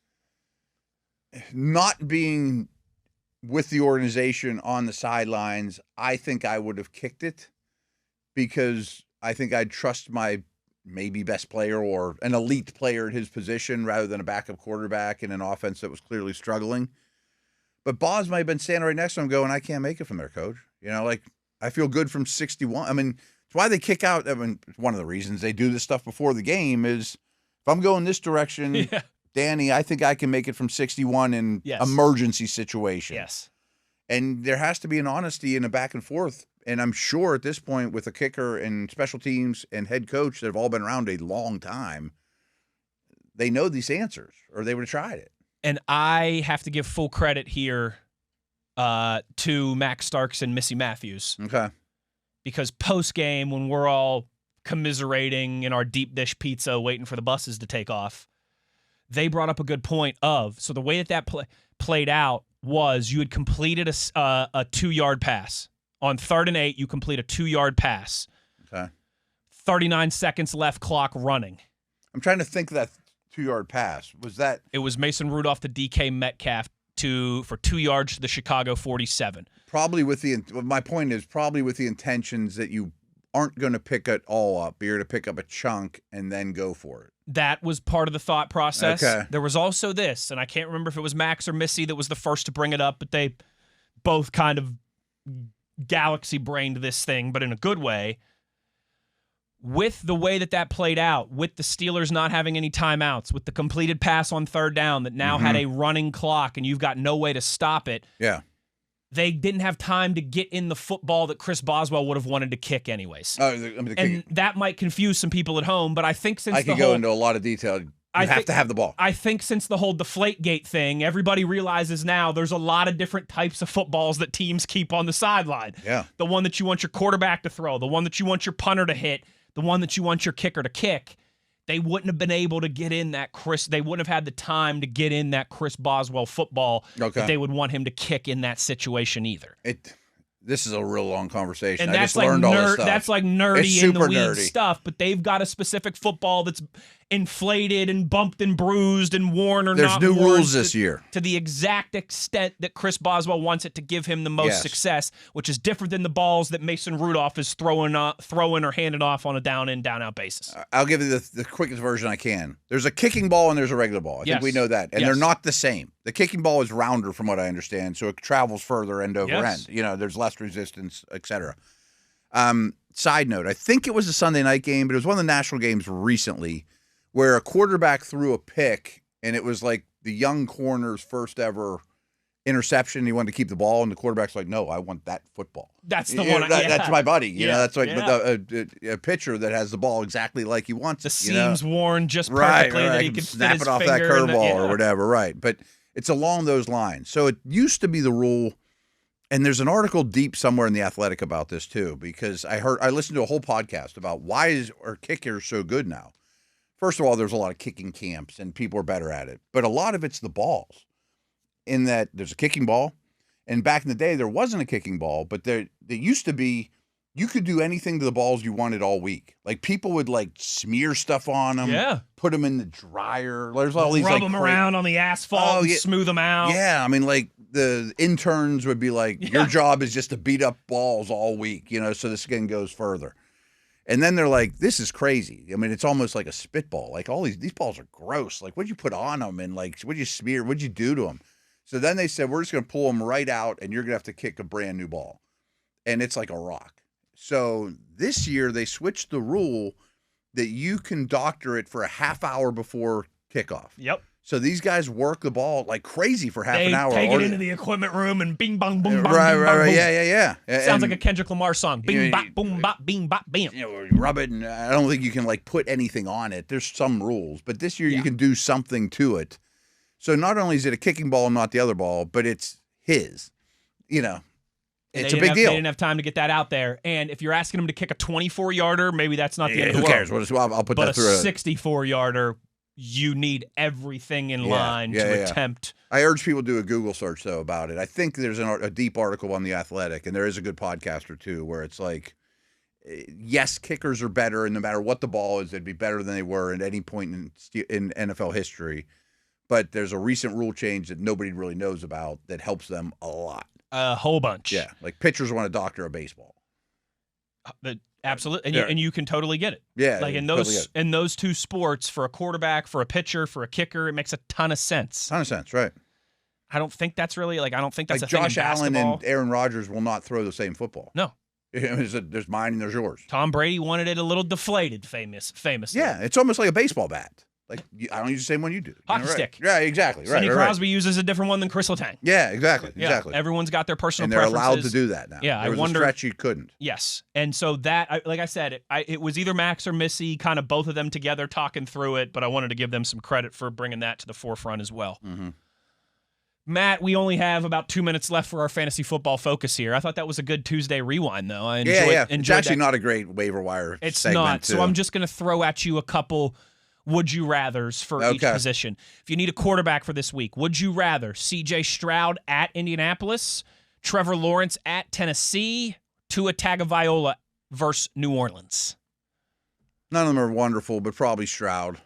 Not being with the organization on the sidelines, I think I would have kicked it because I think I'd trust my maybe best player or an elite player at his position rather than a backup quarterback in an offense that was clearly struggling. But Boz might have been standing right next to him going, I can't make it from there, coach. You know, like I feel good from 61. I mean, it's why they kick out. I mean, one of the reasons they do this stuff before the game is if I'm going this direction, Danny, I think I can make it from 61 in emergency situation. Yes. And there has to be an honesty and a back and forth. And I'm sure at this point with a kicker and special teams and head coach that have all been around a long time, they know these answers or they would have tried it. And I have to give full credit here to Max Starks and Missy Matthews. Okay. Because post-game, when we're all commiserating in our deep dish pizza waiting for the buses to take off, they brought up a good point of, so the way that played out was you had completed a 2-yard pass. On 3rd and 8, you complete a 2-yard pass. Okay. 39 seconds left, clock running. I'm trying to think of that 2-yard pass. Was that? It was Mason Rudolph to DK Metcalf for 2 yards to the Chicago 47. Probably my point is probably with the intentions that you aren't going to pick it all up. You're going to pick up a chunk and then go for it. That was part of the thought process. Okay. There was also this, and I can't remember if it was Max or Missy that was the first to bring it up, but they both kind of galaxy-brained this thing, but in a good way. With the way that played out, with the Steelers not having any timeouts, with the completed pass on 3rd down that now had a running clock and you've got no way to stop it, they didn't have time to get in the football that Chris Boswell would have wanted to kick anyways. And that might confuse some people at home, but I think since I could go into a lot of detail. You have to have the ball. I think since the whole Deflategate thing, everybody realizes now there's a lot of different types of footballs that teams keep on the sideline. Yeah. The one that you want your quarterback to throw, the one that you want your punter to hit, the one that you want your kicker to kick. They wouldn't have been able to get in that they wouldn't have had the time to get in that Chris Boswell football that they would want him to kick in that situation either. This is a real long conversation. And that's like learned all this stuff. That's like nerdy in the weeds stuff, but they've got a specific football inflated and bumped and bruised and worn or There's not new worn rules this year. to the exact extent that Chris Boswell wants it to give him the most success, which is different than the balls that Mason Rudolph is throwing or handing off on a down-in, down-out basis. I'll give you the quickest version I can. There's a kicking ball and there's a regular ball. I think we know that. And they're not the same. The kicking ball is rounder from what I understand, so it travels further end over end. You know, there's less resistance, etc. Side note, I think it was a Sunday night game, but it was one of the national games recently where a quarterback threw a pick, and it was like the young corner's first ever interception. He wanted to keep the ball, and the quarterback's like, "No, I want that football. That's the one. That's my buddy. You know, that's like a pitcher that has the ball exactly like he wants it. The seams worn just perfectly that he can snap it off that curveball or whatever. Right, but it's along those lines. So it used to be the rule. And there's an article deep somewhere in The Athletic about this too, because I listened to a whole podcast about why are kickers so good now. First of all, there's a lot of kicking camps and people are better at it, but a lot of it's the balls. In that there's a kicking ball, and back in the day there wasn't a kicking ball, but there used to be. You could do anything to the balls you wanted all week. Like people would like smear stuff on them, put them in the dryer. There's all these rub them around on the asphalt, and smooth them out. Yeah, I mean, like the interns would be like, your job is just to beat up balls all week, you know, so the skin goes further. And then they're like, this is crazy. I mean, it's almost like a spitball. Like all these balls are gross. Like what'd you put on them, and like what'd you smear? What'd you do to them? So then they said, we're just going to pull them right out, and you're going to have to kick a brand new ball, and it's like a rock. So this year they switched the rule that you can doctor it for a half hour before kickoff. Yep. So these guys work the ball like crazy for half an hour. They take it into the equipment room and bing, bong, boom, bong, right, bing, right, bong, right. boom. Yeah. Sounds like a Kendrick Lamar song. Bing, bop, boom, bop, bing, bop, bam. You know, rub it, and I don't think you can like put anything on it. There's some rules, but this year you can do something to it. So not only is it a kicking ball and not the other ball, but it's his. You know. It's a big deal. They didn't have time to get that out there. And if you're asking him to kick a 24-yarder, maybe that's not the end of the world. Who cares? I'll put that through. But a 64-yarder, you need everything in line to attempt. I urge people to do a Google search, though, about it. I think there's a deep article on The Athletic, and there is a good podcast or two where it's like, yes, kickers are better, and no matter what the ball is, they'd be better than they were at any point in NFL history. But there's a recent rule change that nobody really knows about that helps them a lot. A whole bunch. Yeah, like pitchers want to doctor a baseball. Absolutely, and you can totally get it. Yeah, like in those two sports, for a quarterback, for a pitcher, for a kicker, it makes a ton of sense. Right. I don't think that's really I don't think that's like a thing Josh in Allen basketball. and Aaron Rodgers will not throw the same football. No. There's mine and there's yours. Tom Brady wanted it a little deflated, famously. Yeah, it's almost like a baseball bat. Like I don't use the same one you do. Hockey stick. Yeah, exactly. Sidney Crosby uses a different one than Chris Letang. Yeah, exactly. Everyone's got their personal and they're preferences. allowed to do that now. Yeah, there was a stretch you couldn't. Yes, and so that, like I said, it was either Max or Missy, kind of both of them together talking through it, but I wanted to give them some credit for bringing that to the forefront as well. Mm-hmm. Matt, we only have about 2 minutes left for our fantasy football focus here. I thought that was a good Tuesday rewind, though. I enjoyed It's actually not a great waiver wire It's segment, not, too. so I'm just going to throw at you a couple would you rathers for each position. If you need a quarterback for this week, would you rather C.J. Stroud at Indianapolis, Trevor Lawrence at Tennessee, Tua Tagovailoa versus New Orleans? None of them are wonderful, but probably Stroud.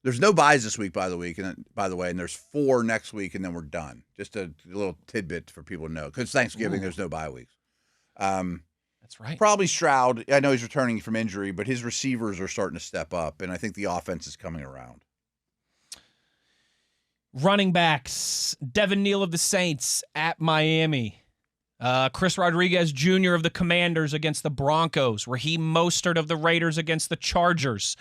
There's no buys this week, by the way, and there's 4 next week, and then we're done. Just a little tidbit for people to know, because Thanksgiving, there's no bye weeks. That's right. Probably Stroud. I know he's returning from injury, but his receivers are starting to step up, and I think the offense is coming around. Running backs, Devin Neal of the Saints at Miami. Chris Rodriguez Jr. of the Commanders against the Broncos. Raheem Mostert of the Raiders against the Chargers.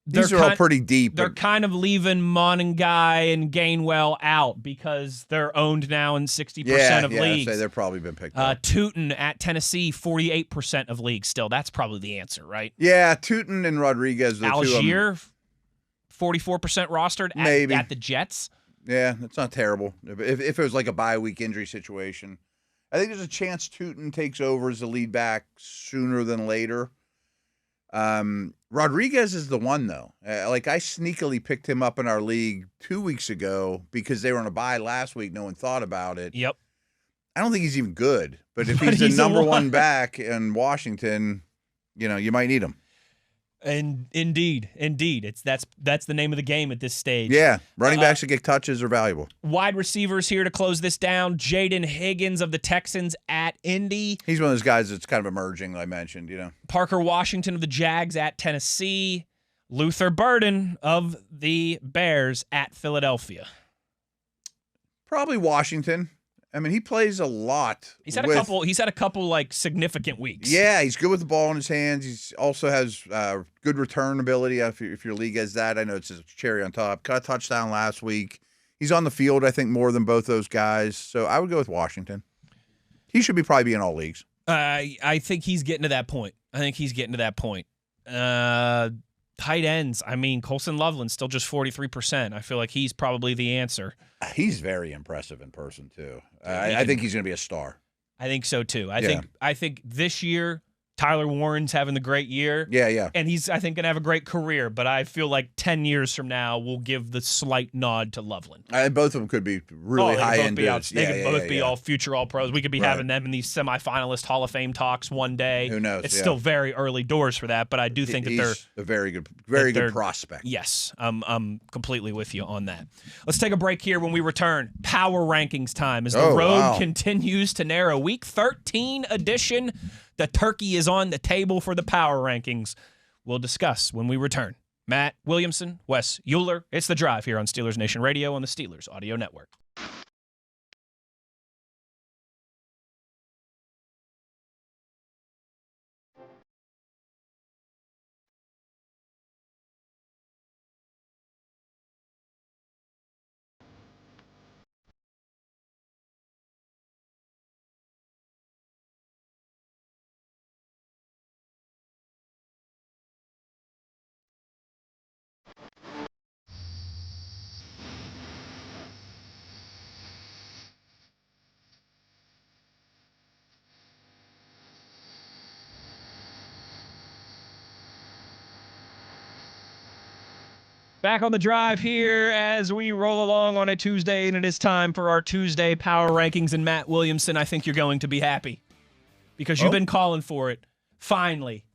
These are all pretty deep. They're kind of leaving Monangai and Gainwell out because they're owned now in 60% of leagues. Yeah, they've probably been picked up. Tootin at Tennessee, 48% of leagues still. That's probably the answer, right? Yeah, Tootin and Rodriguez. Algier, 44% rostered at the Jets. Yeah, that's not terrible. If it was like a bye week injury situation, I think there's a chance Tootin takes over as the lead back sooner than later. Rodriguez is the one, though. I sneakily picked him up in our league 2 weeks ago because they were on a bye last week. No one thought about it. Yep. I don't think he's even good, but if he's the number one back in Washington, you might need him. And indeed, that's the name of the game at this stage. Yeah, running backs that get touches are valuable. Wide receivers here to close this down. Jaden Higgins of the Texans at Indy. He's one of those guys that's kind of emerging, I mentioned, Parker Washington of the Jags at Tennessee. Luther Burden of the Bears at Philadelphia. Probably Washington. I mean, he plays a lot. He's had a couple like significant weeks. Yeah, he's good with the ball in his hands. He also has good return ability. If your league has that, I know it's a cherry on top. Got a touchdown last week. He's on the field, I think, more than both those guys. So I would go with Washington. He should probably be in all leagues. I think he's getting to that point. Tight ends. I mean, Colson Loveland's still just 43%. I feel like he's probably the answer. He's very impressive in person too. I think he's going to be a star. I think so too. I think this year Tyler Warren's having the great year. Yeah. And he's, I think, going to have a great career. But I feel like 10 years from now, we'll give the slight nod to Loveland. Both of them could be really high-end dudes. They could both be all future all-pros. We could be having them in these semifinalist Hall of Fame talks one day. Who knows? It's still very early doors for that, but I do think that they're a very good prospect. Yes, I'm completely with you on that. Let's take a break here. When we return, power rankings time as the road continues to narrow. Week 13 edition. The turkey is on the table for the power rankings. We'll discuss when we return. Matt Williamson, Wes Uhler. It's The Drive here on Steelers Nation Radio on the Steelers Audio Network. Back on The Drive here as we roll along on a Tuesday, and it is time for our Tuesday power rankings. And Matt Williamson, I think you're going to be happy because you've been calling for it. Finally,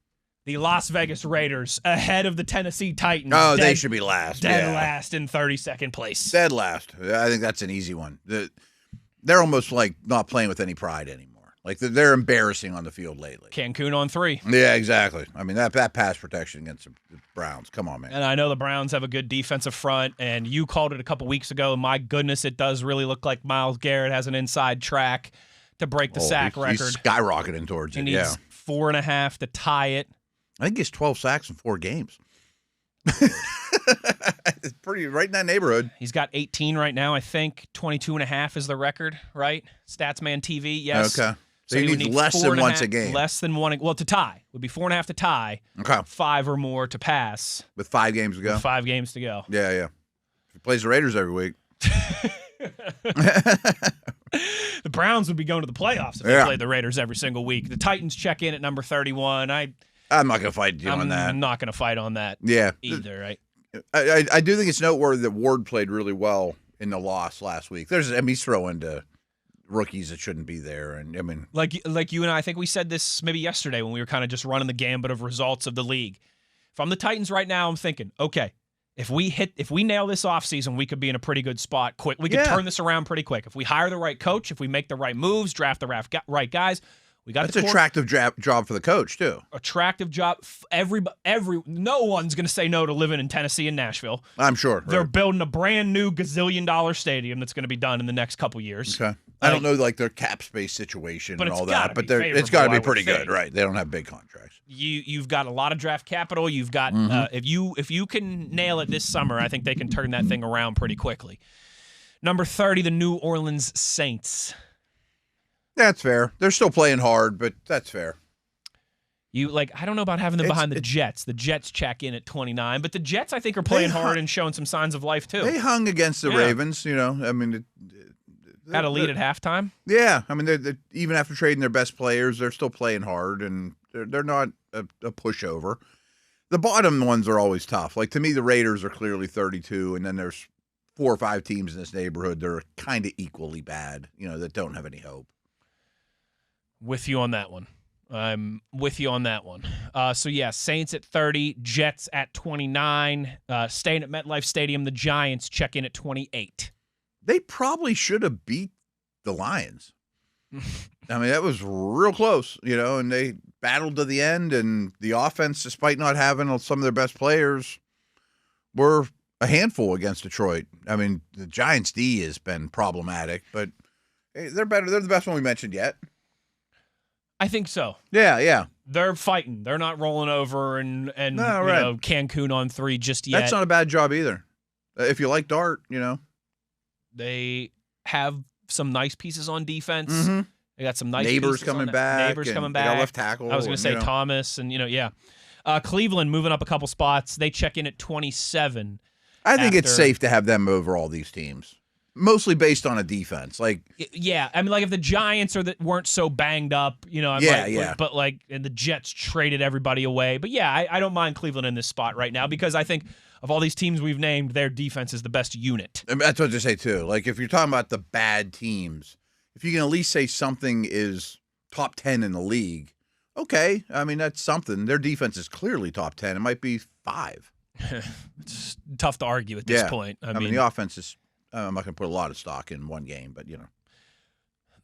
the Las Vegas Raiders ahead of the Tennessee Titans. Oh, they should be last. Last in 32nd place. Dead last. I think that's an easy one. They're almost like not playing with any pride anymore. Like they're embarrassing on the field lately. Cancun on 3. Yeah, exactly. I mean, that pass protection against the Browns. Come on, man. And I know the Browns have a good defensive front, and you called it a couple weeks ago. And my goodness, it does really look like Myles Garrett has an inside track to break the sack record. He's skyrocketing towards it. He needs 4.5 to tie it. I think he has 12 sacks in 4 games. It's pretty right in that neighborhood. He's got 18 right now, I think. 22.5 is the record, right? Statsman TV, yes. Okay. So he needs less than once a game. Less than one. Well, to tie. Would be 4.5 to tie. Okay. 5 or more to pass. With 5 games to go. With 5 games to go. Yeah. If he plays the Raiders every week. The Browns would be going to the playoffs if they played the Raiders every single week. The Titans check in at number 31. I'm not going to fight you on that. I'm not going to fight on that either, right? I do think it's noteworthy that Ward played really well in the loss last week. He's throwing to rookies that shouldn't be there, and I mean, like you and I think we said this maybe yesterday when we were kind of just running the gambit of results of the league. If I'm the Titans right now, I'm thinking, okay, if we nail this offseason, we could be in a pretty good spot quick. We could turn this around pretty quick. If we hire the right coach, if we make the right moves, draft the right guys, we got that's an attractive job for the coach too. Attractive job. No one's going to say no to living in Tennessee and Nashville. I'm sure. They're building a brand new gazillion-dollar stadium that's going to be done in the next couple years. Okay. I don't know like their cap space situation and all that, but it's got to be pretty good, right? They don't have big contracts. You've got a lot of draft capital. You've got if you can nail it this summer, I think they can turn that thing around pretty quickly. Number 30, the New Orleans Saints. That's fair. They're still playing hard, but that's fair. I don't know about having them behind the Jets. The Jets check in at 29, but the Jets I think are playing hard and showing some signs of life too. They hung against the Ravens, I mean, had a lead at halftime. Yeah, I mean, they're, even after trading their best players, they're still playing hard, and they're not a pushover. The bottom ones are always tough. Like to me, the Raiders are clearly 32, and then there's 4 or 5 teams in this neighborhood that are kind of equally bad, that don't have any hope. With you on that one. I'm with you on that one. So, yeah, Saints at 30, Jets at 29. Staying at MetLife Stadium, the Giants check in at 28. They probably should have beat the Lions. I mean, that was real close, and they battled to the end, and the offense, despite not having some of their best players, were a handful against Detroit. I mean, the Giants' D has been problematic, but hey, they're better. They're the best one we mentioned yet. I think so. Yeah. They're fighting. They're not rolling over and Cancun on 3 just yet. That's not a bad job either. If you like Dart, They have some nice pieces on defense. Mm-hmm. They got some nice Neighbors pieces coming on back. Neighbors coming They back. got left tackle. I was going to say Thomas and, yeah. Cleveland moving up a couple spots. They check in at 27. I think it's safe to have them over all these teams. Mostly based on a defense. Yeah, I mean, if the Giants weren't so banged up, But and the Jets traded everybody away. But yeah, I don't mind Cleveland in this spot right now because I think of all these teams we've named, their defense is the best unit. And that's what I say too. If you're talking about the bad teams, if you can at least say something is top 10 in the league, okay. I mean, that's something. Their defense is clearly top 10. It might be 5. It's tough to argue at this point. I mean, the offense is. I'm not going to put a lot of stock in one game, but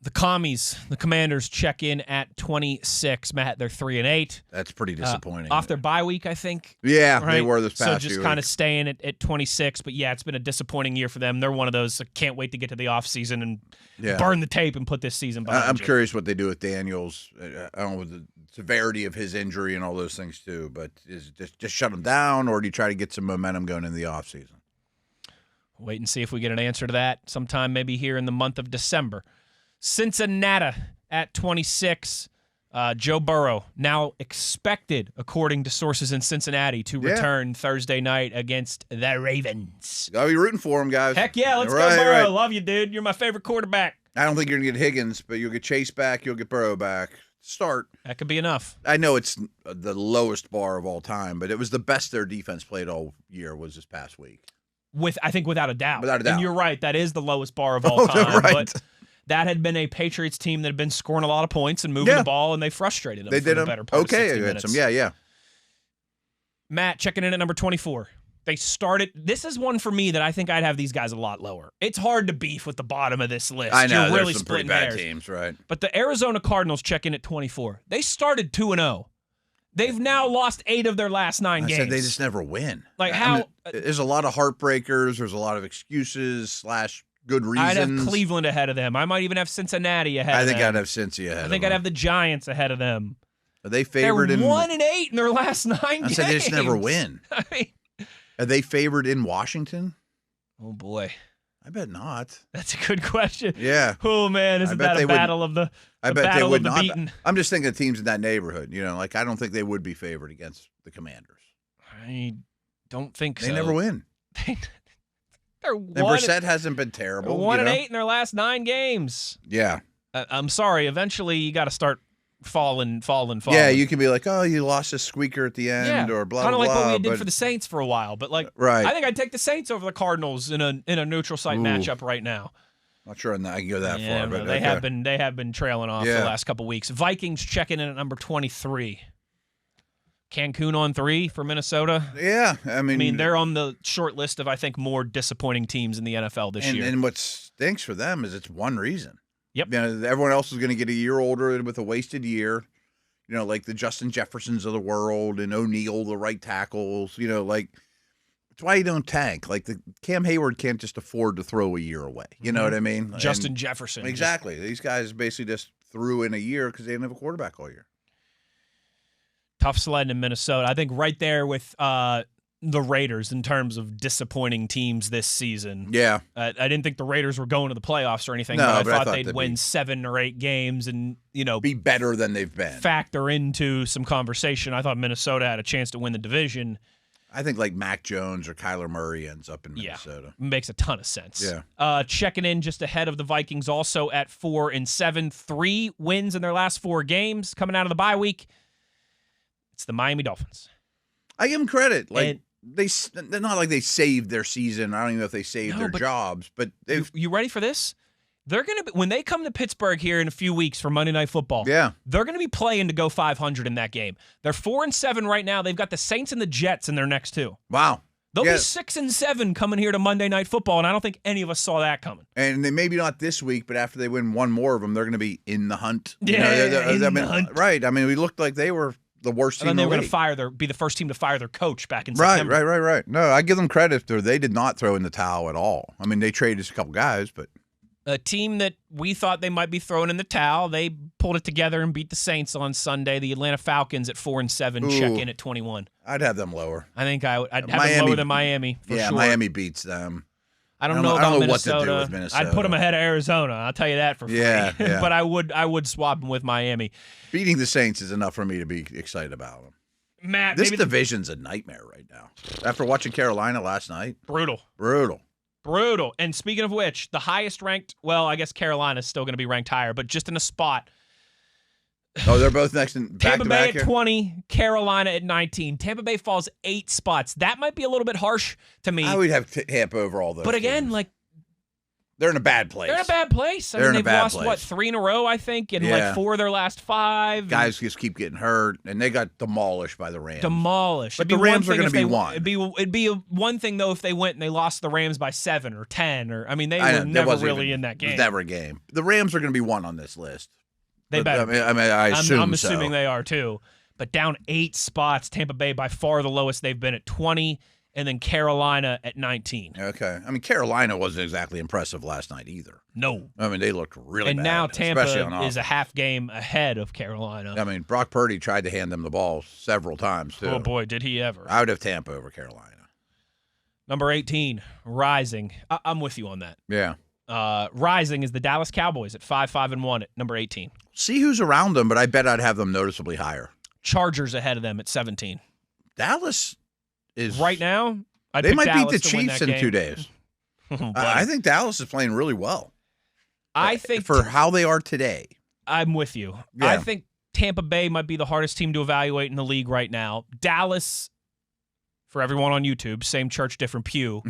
The Commies, the Commanders, check in at 26. Matt, they're 3-8. That's pretty disappointing. Off their bye week, I think. Yeah, right? They were this past So just kind of staying at 26. But yeah, it's been a disappointing year for them. They're one of those that can't wait to get to the offseason and burn the tape and put this season behind I'm you. curious what they do with Daniels. I don't know with the severity of his injury and all those things too. But is it just shut him down, or do you try to get some momentum going in the offseason? Wait and see if we get an answer to that sometime maybe here in the month of December. Cincinnati at 26. Joe Burrow now expected, according to sources in Cincinnati, to return Thursday night against the Ravens. Gotta be rooting for him, guys. Heck yeah, let's go Burrow. Right. Love you, dude. You're my favorite quarterback. I don't think you're going to get Higgins, but you'll get Chase back. You'll get Burrow back. Start. That could be enough. I know it's the lowest bar of all time, but it was the best their defense played all year was this past week. I think without a doubt. Without a doubt. And you're right. That is the lowest bar of all time. Right. But that had been a Patriots team that had been scoring a lot of points and moving the ball, and they frustrated them. They did the better part of 60 against minutes. them. Yeah. Matt, checking in at number 24. They started. This is one for me that I think I'd have these guys a lot lower. It's hard to beef with the bottom of this list. I know. You're really there's some pretty splitting bad hairs. teams, right? But the Arizona Cardinals check in at 24. They started 2-0. They've now lost 8 of their last 9 games. I said they just never win. How? There's a lot of heartbreakers. There's a lot of excuses / good reasons. I'd have Cleveland ahead of them. I might even have Cincinnati ahead of them. I think I'd have Cincy ahead of them. I think I'd have the Giants ahead of them. Are they favored They're in 1-8 in their last 9 games. I said they just never win. I mean, are they favored in Washington? Oh, boy. I bet not. That's a good question. Yeah. Oh, man. Isn't that a battle of the I bet they would not. Beaten? I'm just thinking of teams in that neighborhood. I don't think they would be favored against the Commanders. I don't think so. They never win. They're and Brissett hasn't been terrible. 1-8 in their last 9 games. Yeah. I'm sorry. Eventually, you got to start falling. Yeah, you can be like, oh, you lost a squeaker at the end, or blah, blah, blah. Kind of like what we did for the Saints for a while. But, right. I think I'd take the Saints over the Cardinals in a neutral site matchup right now. Not sure I can go that far, but they have been trailing off the last couple weeks. Vikings checking in at number 23. Cancun on 3 for Minnesota. Yeah, I mean they're on the short list of I think more disappointing teams in the NFL this year. And what stinks for them is it's one reason. Yep. Everyone else is going to get a year older with a wasted year. Like the Justin Jeffersons of the world and O'Neal, the right tackles. That's why you don't tank. The Cam Hayward can't just afford to throw a year away. You know what I mean? Justin Jefferson. Exactly. These guys basically just threw in a year because they didn't have a quarterback all year. Tough sledding in Minnesota. I think right there with the Raiders in terms of disappointing teams this season. Yeah. I didn't think the Raiders were going to the playoffs or anything, no, but I thought they'd win 7 or 8 games and, be better than they've been. Factor into some conversation. I thought Minnesota had a chance to win the division. I think Mac Jones or Kyler Murray ends up in Minnesota. Yeah, makes a ton of sense. Yeah. Checking in just ahead of the Vikings also at 4-7, 3 wins in their last 4 games coming out of the bye week. It's the Miami Dolphins. I give them credit. They're not like they saved their season. I don't even know if they saved their jobs, but you ready for this? They're going to be, when they come to Pittsburgh here in a few weeks for Monday Night Football, Yeah. they're going to be playing to go 500 in that game. They're 4-7 right now. They've got the Saints and the Jets in their next two. Wow. They'll Yeah. be 6-7 coming here to Monday Night Football, and I don't think any of us saw that coming. And they maybe not this week, but after they win one more of them, they're going to be in the hunt. Yeah, in the hunt. Right. I mean, we looked like they were the worst team And then in they the were going league. to be the first team to fire their coach back in Right, September. right. No, I give them credit. They did not throw in the towel at all. I mean, they traded a couple guys, but A team that we thought they might be throwing in the towel, they pulled it together and beat the Saints on Sunday. The Atlanta Falcons at 4-7 check in at 21. I'd have them lower. I think I'd have Miami- them lower than Miami for Yeah, sure. Miami beats them. I don't know about what to Minnesota. do with Minnesota. I'd put them ahead of Arizona. I'll tell you that for free. Yeah. But I would swap them with Miami. Beating the Saints is enough for me to be excited about them. Matt, This maybe division's a nightmare right now. After watching Carolina last night, brutal. brutal. And speaking of which, the highest ranked, well, I guess Carolina's still going to be ranked higher, but just in a spot. Oh, they're both next in Tampa Bay back-to-back at 20, Carolina at 19. Tampa Bay falls 8 spots. That might be a little bit harsh to me. I would have Tampa over all those. But again, teams. like, they're in a bad place. they're in a bad place. They're in a They've bad lost, place. 3 in a row, I think, and Yeah. 4 of their last 5. Guys just keep getting hurt, and they got demolished by the Rams. Demolished. But It'd the be Rams one are thing gonna if be they- one. It'd be one thing though if they went and they lost the Rams by 7 or 10 or I mean they I know, were there never wasn't really even- in that it was game. never a game. The Rams are going to be one on this list. They But, better. I assume I'm so. assuming they are too. But down 8 spots, Tampa Bay by far the lowest they've been at 20, and then Carolina at 19. Okay. I mean, Carolina wasn't exactly impressive last night either. No. I mean, they looked really And bad. now especially on Tampa is a offense. half game ahead of Carolina. I mean, Brock Purdy tried to hand them the ball several times, too. Oh boy, did he ever. I would have Tampa over Carolina. Number 18, rising. I'm with you on that. Yeah. Rising is the Dallas Cowboys at 5-5-1 at number 18. See who's around them, but I bet I'd have them noticeably higher. Chargers ahead of them at 17. Dallas is Right now, I'd They pick might Dallas beat the to win Chiefs that in game. 2 days. Buddy. I think Dallas is playing really well. I think for how they are today. I'm with you. Yeah. I think Tampa Bay might be the hardest team to evaluate in the league right now. Dallas, for everyone on YouTube, same church, different pew,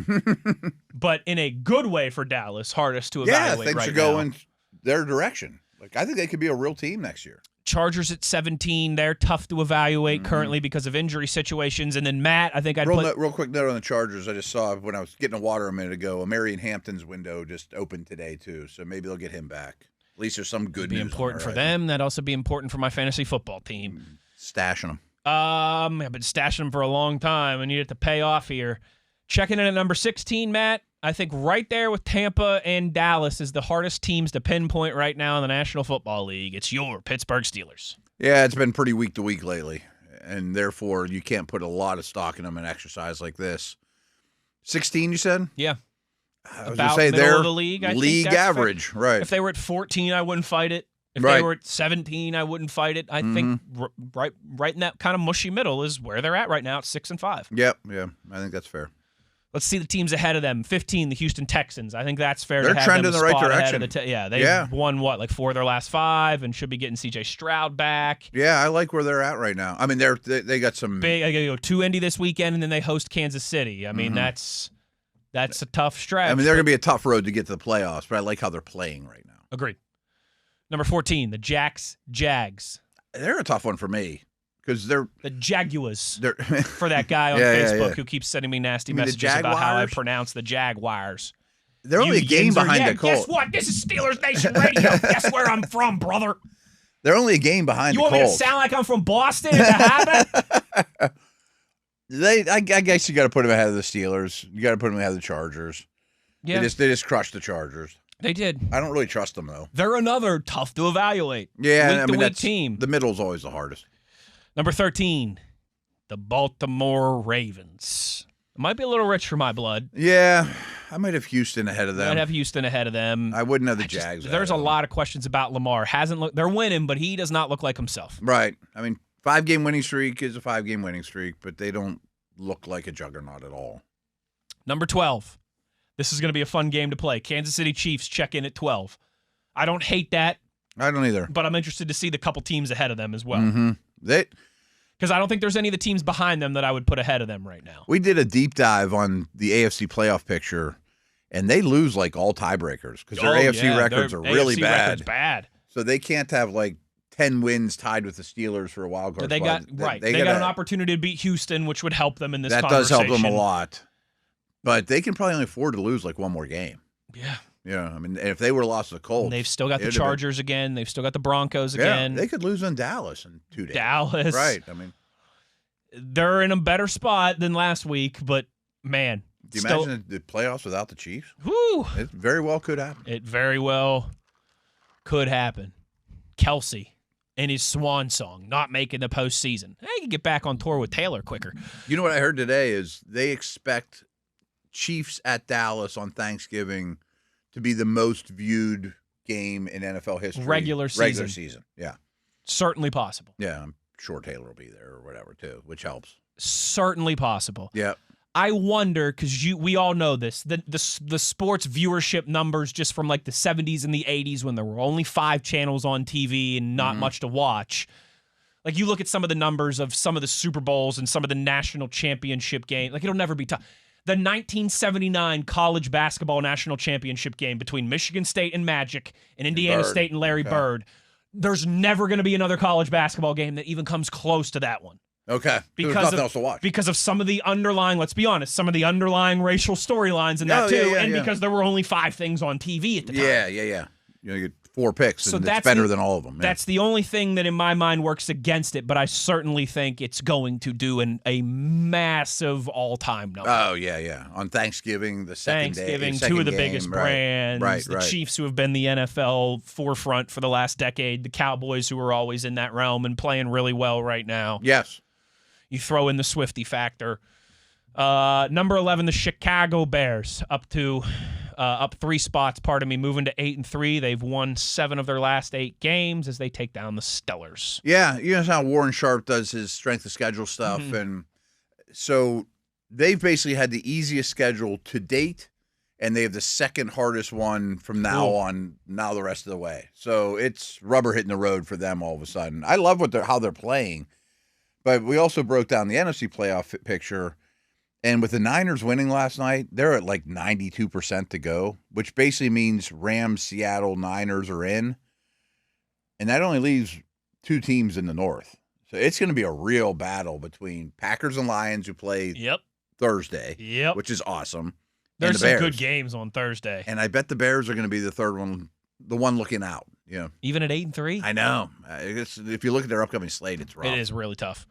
but in a good way for Dallas, hardest to Yeah, evaluate things right are now. going their direction. Like I think they could be a real team next year. Chargers at 17, they're tough to evaluate Mm-hmm. currently because of injury situations. And then Matt, I think I'd put Real quick note on the Chargers. I just saw when I was getting the water a minute ago, Marion Hampton's window just opened today too, so maybe they'll get him back. At least there's some good be news. on important the for horizon. them. That'd also be important for my fantasy football team. Stashing them. I've been stashing them for a long time. I need it to pay off here. Checking in at number 16, Matt. I think right there with Tampa and Dallas is the hardest teams to pinpoint right now in the National Football League. It's your Pittsburgh Steelers. Yeah, it's been pretty week to week lately, and therefore you can't put a lot of stock in them in exercise like this. 16, you said? Yeah. I was About going to say middle they're of the league, I think league that's fair. average, right? If they were at 14, I wouldn't fight it. If Right. they were at 17, I wouldn't fight it. I think right in that kind of mushy middle is where they're at right now. It's 6-5. Yep, yeah, I think that's fair. Let's see the teams ahead of them. 15, the Houston Texans. I think that's fair They're to have trending them the right spot ahead of direction. they've won, like 4 of their last 5 and should be getting C.J. Stroud back. Yeah, I like where they're at right now. I mean, they got some Big. I got to go to Indy this weekend, and then they host Kansas City. I mean, that's a tough stretch. I mean, they're going to be a tough road to get to the playoffs, but I like how they're playing right now. Agreed. Number 14, the Jags. They're a tough one for me because they're The Jaguars. they're For that guy on Yeah, yeah, Facebook yeah. who keeps sending me nasty You mean the messages about how I Jaguars? pronounce the Jaguars. they're only a You game yinzer. behind Yeah, the Colts. Guess what? This is Steelers Nation Radio. Guess where I'm from, brother. They're only a game behind You the want me to Colts. sound like I'm from Boston? Is that habit? I guess you got to put them ahead of the Steelers. You got to put them ahead of the Chargers. Yeah, They just crushed the Chargers. they did. I don't really trust them though. They're another tough to evaluate. Yeah, week I to mean week team. The middle's always the hardest. Number 13, the Baltimore Ravens. It might be a little rich for my blood. Yeah, I might have Houston ahead of them. I'd have Houston ahead of them. I wouldn't have the Jags. There's a ahead of them. lot of questions about Lamar. They're winning, but he does not look like himself. Right. I mean, 5-game winning streak is a 5-game winning streak, but they don't look like a juggernaut at all. Number 12. This is going to be a fun game to play. Kansas City Chiefs check in at 12. I don't hate that, I don't either. but I'm interested to see the couple teams ahead of them as well. Mm-hmm. Because I don't think there's any of the teams behind them that I would put ahead of them right now. We did a deep dive on the AFC playoff picture, and they lose like all tiebreakers because their AFC records are really bad. So they can't have like 10 wins tied with the Steelers for a wild card. They got an opportunity to beat Houston, which would help them in this conversation. That does help them a lot. But they can probably only afford to lose like one more game. Yeah. Yeah, I mean, if they were lost to the Colts. And they've still got the Chargers again. They've still got the Broncos again. They could lose in Dallas in 2 days. Dallas. Right. I mean, they're in a better spot than last week, but, man. Do you imagine the playoffs without the Chiefs? Whoo. It very well could happen. It very well could happen. Kelsey and his swan song, not making the postseason. They can get back on tour with Taylor quicker. You know what I heard today is they expect Chiefs at Dallas on Thanksgiving to be the most viewed game in NFL history. Regular season. Yeah. Certainly possible. Yeah, I'm sure Taylor will be there or whatever, too, which helps. Certainly possible. Yeah. I wonder, because we all know this, the sports viewership numbers just from like the 70s and the 80s when there were only 5 channels on TV and not much to watch. Like you look at some of the numbers of some of the Super Bowls and some of the national championship games. Like it'll never be tough. The 1979 college basketball national championship game between Michigan State and Magic and Indiana State and Larry Bird. There's never going to be another college basketball game that even comes close to that one. Okay. There's nothing else to watch. Because of some of the underlying, let's be honest, some of the underlying racial storylines in that too, because there were only 5 things on TV at the time. Yeah. You get 4 picks, and it's better than all of them. Yeah. That's the only thing that in my mind works against it, but I certainly think it's going to do a massive all-time number. Oh, yeah. On Thanksgiving, the second day. Two of the biggest brands. The Chiefs, who have been the NFL forefront for the last decade. The Cowboys, who are always in that realm and playing really well right now. Yes. You throw in the Swiftie factor. Number 11, the Chicago Bears, up 3 spots, moving to 8-3. They've won 7 of their last 8 games as they take down the Steelers. Yeah, you know how Warren Sharp does his strength of schedule stuff, and so they've basically had the easiest schedule to date, and they have the second hardest one from now on. Now the rest of the way, so it's rubber hitting the road for them all of a sudden. I love how they're playing, but we also broke down the NFC playoff picture. And with the Niners winning last night, they're at like 92% to go, which basically means Rams, Seattle, Niners are in. And that only leaves 2 teams in the North. So it's going to be a real battle between Packers and Lions, who play Thursday, which is awesome. There's some good games on Thursday. And I bet the Bears are going to be the third one, the one looking out. Yeah. Even at 8-3? I know. If you look at their upcoming slate, it's rough. It is really tough.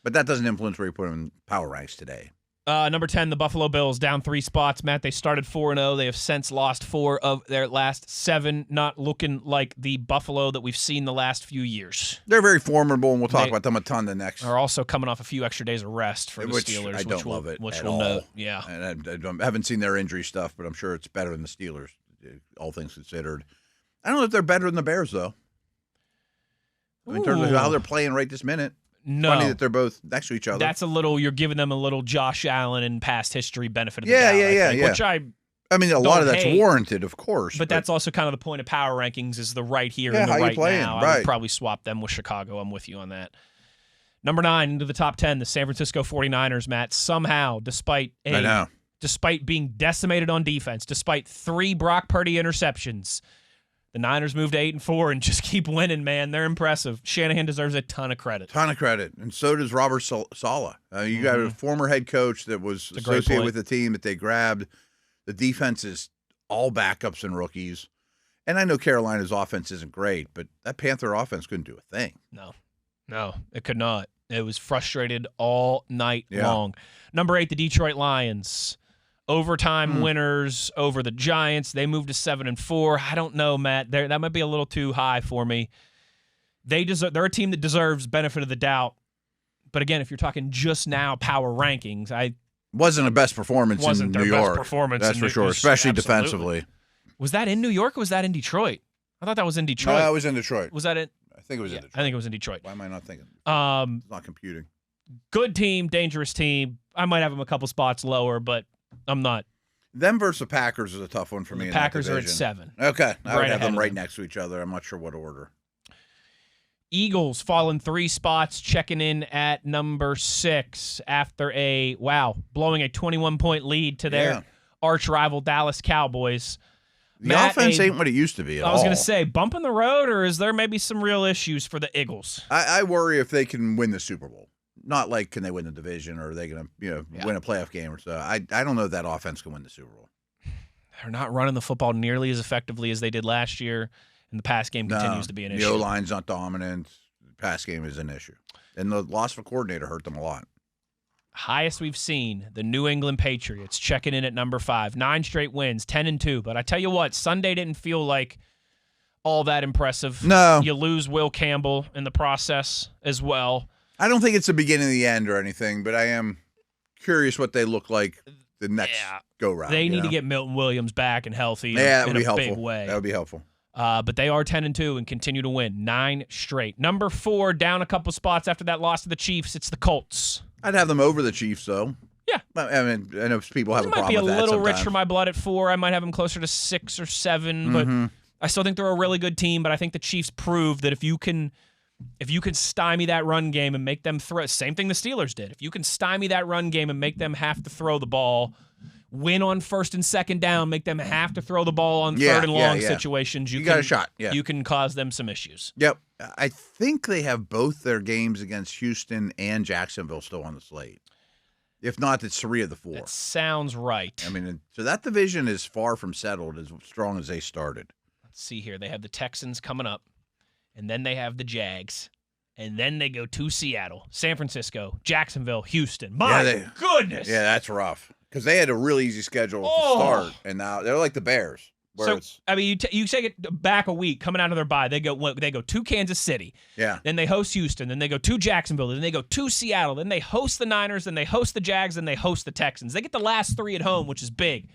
But that doesn't influence where you put them in power ranks today. Number 10, the Buffalo Bills, down 3 spots. Matt, they started 4-0. They have since lost 4 of their last 7, not looking like the Buffalo that we've seen the last few years. They're very formidable, and we'll talk about them a ton the next. Are also coming off a few extra days of rest for the Steelers. I don't love it which at we'll all. know. Yeah. And I haven't seen their injury stuff, but I'm sure it's better than the Steelers, all things considered. I don't know if they're better than the Bears, though, in terms of how they're playing right this minute. No. Funny that they're both next to each other. You're giving them a little Josh Allen and past history benefit of the doubt. Which I mean, a lot of that's warranted, of course. But that's also kind of the point of power rankings is the right here and the how right you playing, now. right. I would probably swap them with Chicago. I'm with you on that. Number 9 into the top 10, the San Francisco 49ers, Matt. Somehow, despite being decimated on defense, despite 3 Brock Purdy interceptions, the Niners moved to 8-4 and just keep winning, man. They're impressive. Shanahan deserves a ton of credit. And so does Robert Saleh. You got a former head coach that was associated with the team that they grabbed. The defense is all backups and rookies. And I know Carolina's offense isn't great, but that Panther offense couldn't do a thing. No, it could not. It was frustrated all night long. Number 8, the Detroit Lions. Overtime winners over the Giants. They moved to 7-4. I don't know, Matt. That might be a little too high for me. They're a team that deserves benefit of the doubt. But again, if you're talking just now power rankings, wasn't the best performance in New York. That's for sure, especially defensively. Was that in New York or was that in Detroit? I thought that was in Detroit. No, it was in Detroit. Was that it? I think it was in Detroit. I think it was in Detroit. Why am I not thinking? It's not computing. Good team, dangerous team. I might have them a couple spots lower, but I'm not. Them versus the Packers is a tough one for me. The Packers are at 7. Okay. I would have them right next to each other. I'm not sure what order. Eagles falling 3 spots, checking in at number 6 after blowing a 21-point lead to their arch rival Dallas Cowboys. The Matt, offense ain't what it used to be at all. I was going to say, bump in the road, or is there maybe some real issues for the Eagles? I worry if they can win the Super Bowl. Not like can they win the division or are they going to win a playoff game or so. I don't know if that offense can win the Super Bowl. They're not running the football nearly as effectively as they did last year, and the pass game continues to be an issue. The O-line's not dominant. The pass game is an issue. And the loss of a coordinator hurt them a lot. Highest we've seen, the New England Patriots checking in at number 5. 9 straight wins, 10-2. But I tell you what, Sunday didn't feel like all that impressive. No. You lose Will Campbell in the process as well. I don't think it's the beginning of the end or anything, but I am curious what they look like the next go-round. They need to get Milton Williams back and healthy that in would be a helpful. big way. That would be helpful. But they are 10-2 and continue to win 9 straight. Number 4, down a couple spots after that loss to the Chiefs. It's the Colts. I'd have them over the Chiefs, though. Yeah. I mean, I know people have a problem with that It might be a little sometimes. rich for my blood at 4. I might have them closer to 6 or 7, but I still think they're a really good team. But I think the Chiefs proved that if you can stymie that run game and make them throw, same thing the Steelers did. If you can stymie that run game and make them have to throw the ball, win on first and second down, make them have to throw the ball on third and long situations, you got a shot. Yeah. You can cause them some issues. Yep. I think they have both their games against Houston and Jacksonville still on the slate. If not, it's 3 of the 4. That sounds right. I mean, so that division is far from settled as strong as they started. Let's see here. They have the Texans coming up, and then they have the Jags, and then they go to Seattle, San Francisco, Jacksonville, Houston. My goodness. Yeah, that's rough because they had a really easy schedule to start, and now they're like the Bears. So, I mean, you take it back a week, coming out of their bye, they go to Kansas City. Yeah. Then they host Houston. Then they go to Jacksonville. Then they go to Seattle. Then they host the Niners. Then they host the Jags. Then they host the Texans. They get the last 3 at home, which is big.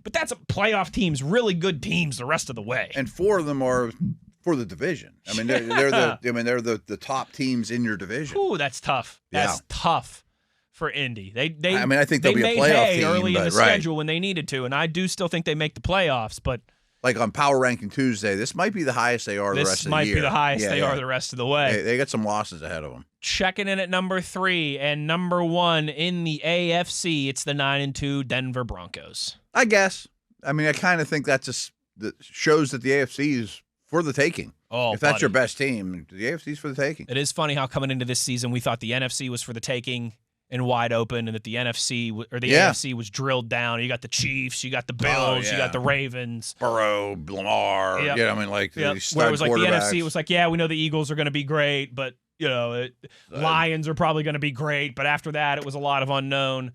But that's playoff teams, really good teams the rest of the way. And 4 of them are for the division. I mean, they're the top teams in your division. Ooh, that's tough. That's tough for Indy. I think they'll be a playoff team early in the schedule when they needed to, and I do still think they make the playoffs. But like on Power Ranking Tuesday, this might be the highest they are the rest of the year. This might be the highest they are the rest of the way. They got some losses ahead of them. Checking in at number 3 and number 1 in the AFC, it's the 9-2 Denver Broncos. I guess. I mean, I kind of think that shows that the AFC is for the taking. Oh, if that's your best team, the AFC is for the taking. It is funny how coming into this season we thought the NFC was for the taking and wide open, and that the AFC was drilled down. You got the Chiefs, you got the Bills, you got the Ravens, Burrow, Lamar. Yep. I mean, like these stud where it was like the quarterbacks. NFC was like, yeah, we know the Eagles are going to be great, but Lions are probably going to be great. But after that, it was a lot of unknown.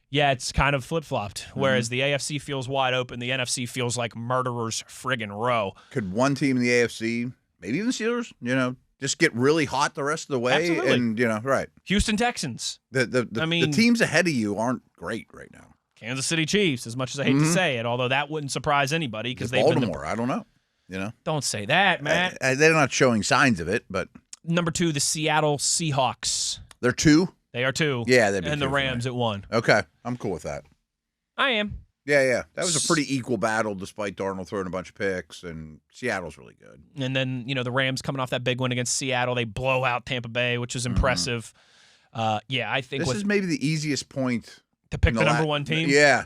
Yeah, it's kind of flip-flopped. Whereas the AFC feels wide open, the NFC feels like murderers friggin' row. Could one team in the AFC, maybe even the Steelers, just get really hot the rest of the way? Absolutely. And, right. Houston Texans. The teams ahead of you aren't great right now. Kansas City Chiefs, as much as I hate to say it, although that wouldn't surprise anybody because they've Baltimore, I don't know. Don't say that, Matt. They're not showing signs of it, but Number 2, the Seattle Seahawks. They're 2? They are 2. Yeah, they'd be and 2 the for me. Rams at 1. Okay, I'm cool with that. I am. Yeah. That was a pretty equal battle despite Darnold throwing a bunch of picks, and Seattle's really good. And then, the Rams coming off that big win against Seattle, they blow out Tampa Bay, which is impressive. I think this is maybe the easiest point to pick the number 1 team. Yeah,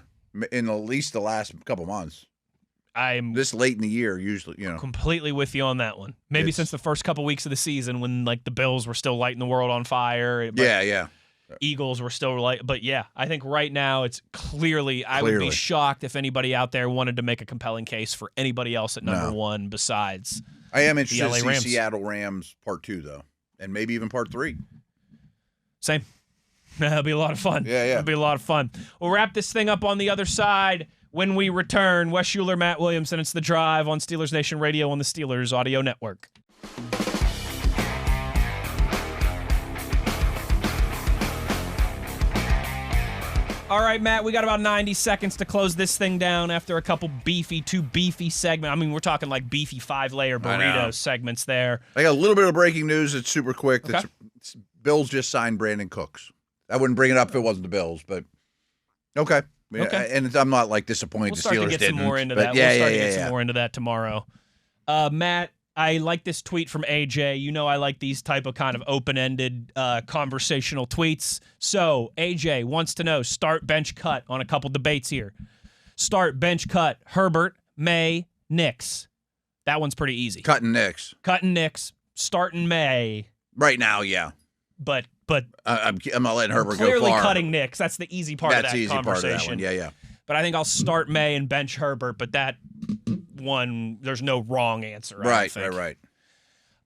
in at least the last couple months. I'm this late in the year, usually, completely with you on that one. Maybe since the first couple weeks of the season when the Bills were still lighting the world on fire. Yeah. Eagles were still but I think right now it's clearly. I would be shocked if anybody out there wanted to make a compelling case for anybody else at number 1 besides. I am interested to see Rams. Seattle Rams part 2 though, and maybe even part 3. Same. That'll be a lot of fun. Yeah. It'll be a lot of fun. We'll wrap this thing up on the other side when we return. Wes Uhler, Matt Williamson. It's The Drive on Steelers Nation Radio on the Steelers Audio Network. All right, Matt, we got about 90 seconds to close this thing down after a couple two beefy segments. I mean, we're talking like beefy 5-layer burrito segments there. I got a little bit of breaking news. It's super quick. Okay. Bills just signed Brandon Cooks. I wouldn't bring it up if it wasn't the Bills, but okay. And I'm not disappointed the Steelers didn't. We'll start to get some more into that. We'll start to get some more into that tomorrow. Matt, I like this tweet from AJ. I like these type of kind of open-ended conversational tweets. So AJ wants to know, start bench cut on a couple debates here. Start, bench, cut, Herbert, May, Nix. That one's pretty easy. Cutting Nix. Cutting Nix, starting May. Right now, yeah. But I'm not letting Herbert go clearly far. cutting Nix. That's the easy part of that That's the easy conversation. part of that one. Yeah. But I think I'll start May and bench Herbert, but that one, there's no wrong answer. Right.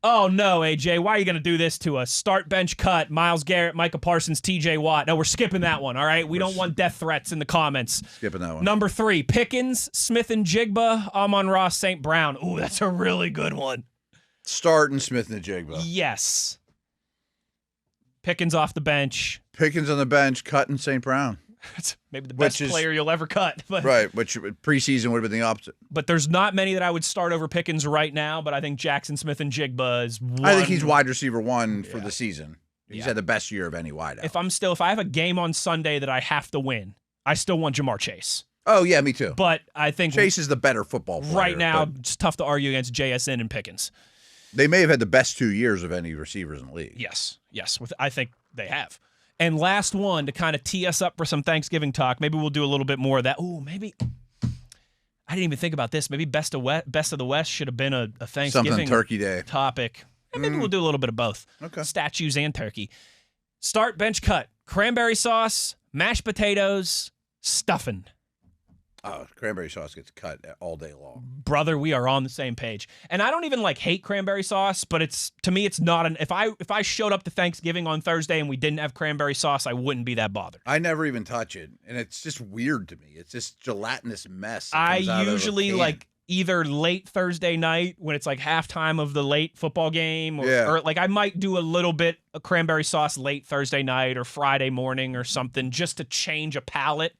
Oh, no, AJ. Why are you going to do this to us? Start, bench, cut, Myles Garrett, Micah Parsons, TJ Watt. No, we're skipping that one, all right? We don't want death threats in the comments. Skipping that one. Number 3, Pickens, Smith and Jigba, Amon-Ra, St. Brown. Ooh, that's a really good one. Starting Smith and Jigba. Yes. Pickens off the bench. Pickens on the bench, cutting St. Brown. Maybe the best player you'll ever cut. But, right, which preseason would have been the opposite. But there's not many that I would start over Pickens right now, but I think Jackson Smith and Jigba is one. I think he's wide receiver 1 for the season. He's had the best year of any wideout. If I have a game on Sunday that I have to win, I still want Jamar Chase. Oh, yeah, me too. But I think Chase is the better football player. Right now, it's tough to argue against JSN and Pickens. They may have had the best 2 years of any receivers in the league. Yes. I think they have. And last one to kind of tee us up for some Thanksgiving talk. Maybe we'll do a little bit more of that. Oh, maybe I didn't even think about this. Maybe best of the West should have been a Thanksgiving something Turkey Day topic. And maybe we'll do a little bit of both. Okay. Statues and turkey. Start, bench, cut. Cranberry sauce, mashed potatoes, stuffing. Oh, cranberry sauce gets cut all day long. Brother, we are on the same page. And I don't even hate cranberry sauce, but to me it's not if I showed up to Thanksgiving on Thursday and we didn't have cranberry sauce, I wouldn't be that bothered. I never even touch it, and it's just weird to me. It's this gelatinous mess. I usually either late Thursday night when it's halftime of the late football game, or I might do a little bit of cranberry sauce late Thursday night or Friday morning or something just to change a palate.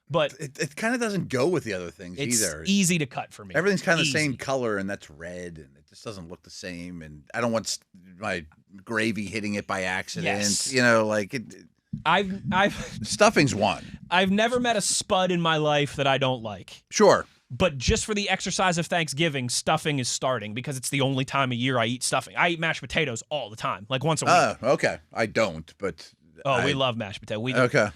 But it kind of doesn't go with the other things either. It's easy to cut for me. Everything's kind of the same color, and that's red, and it just doesn't look the same. And I don't want my gravy hitting it by accident. Yes. Stuffing's one. I've never met a spud in my life that I don't like. Sure. But just for the exercise of Thanksgiving, stuffing is starting because it's the only time of year I eat stuffing. I eat mashed potatoes all the time, once a week. Oh, okay. I don't, but... we love mashed potatoes.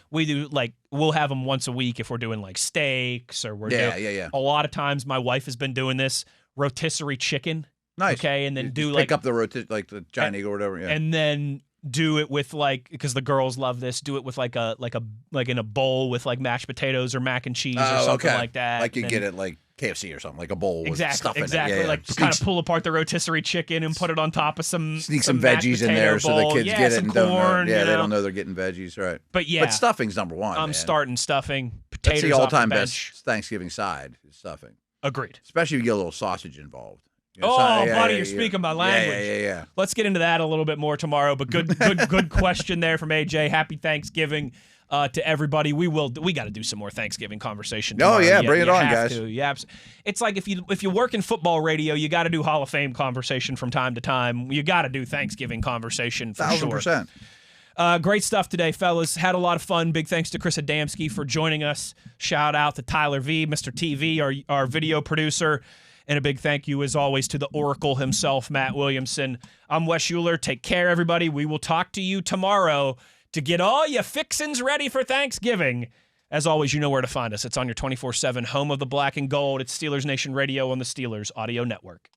We do we'll have them once a week if we're doing steaks or we're doing. A lot of times my wife has been doing this rotisserie chicken. Nice. Okay, and then pick up the the giant eagle or whatever. Yeah. And then do it with because the girls love this. Do it with in a bowl with mashed potatoes or mac and cheese or something like that. You get it KFC or something, like a bowl with stuff in it. Exactly. Kind of pull apart the rotisserie chicken and put it on top of some veggies in there so the kids get it and don't know. Yeah, they don't know they're getting veggies, right? But but stuffing's number one. I'm starting stuffing. Potatoes. That's the all-time best Thanksgiving side is stuffing. Agreed. Especially if you get a little sausage involved. Buddy, you're speaking my language. Yeah. Let's get into that a little bit more tomorrow. But good question there from AJ. Happy Thanksgiving to everybody. We got to do some more Thanksgiving conversation tomorrow. Oh yeah, bring it on, guys. It's if you work in football radio, you got to do Hall of Fame conversation from time to time. You got to do Thanksgiving conversation for 1,000%. Great stuff today, fellas. Had a lot of fun. Big thanks to Chris Adamski for joining us. Shout out to Tyler V, Mr. TV, our video producer. And a big thank you, as always, to the Oracle himself, Matt Williamson. I'm Wes Uhler. Take care, everybody. We will talk to you tomorrow to get all your fixins ready for Thanksgiving. As always, you know where to find us. It's on your 24/7 home of the black and gold. It's Steelers Nation Radio on the Steelers Audio Network.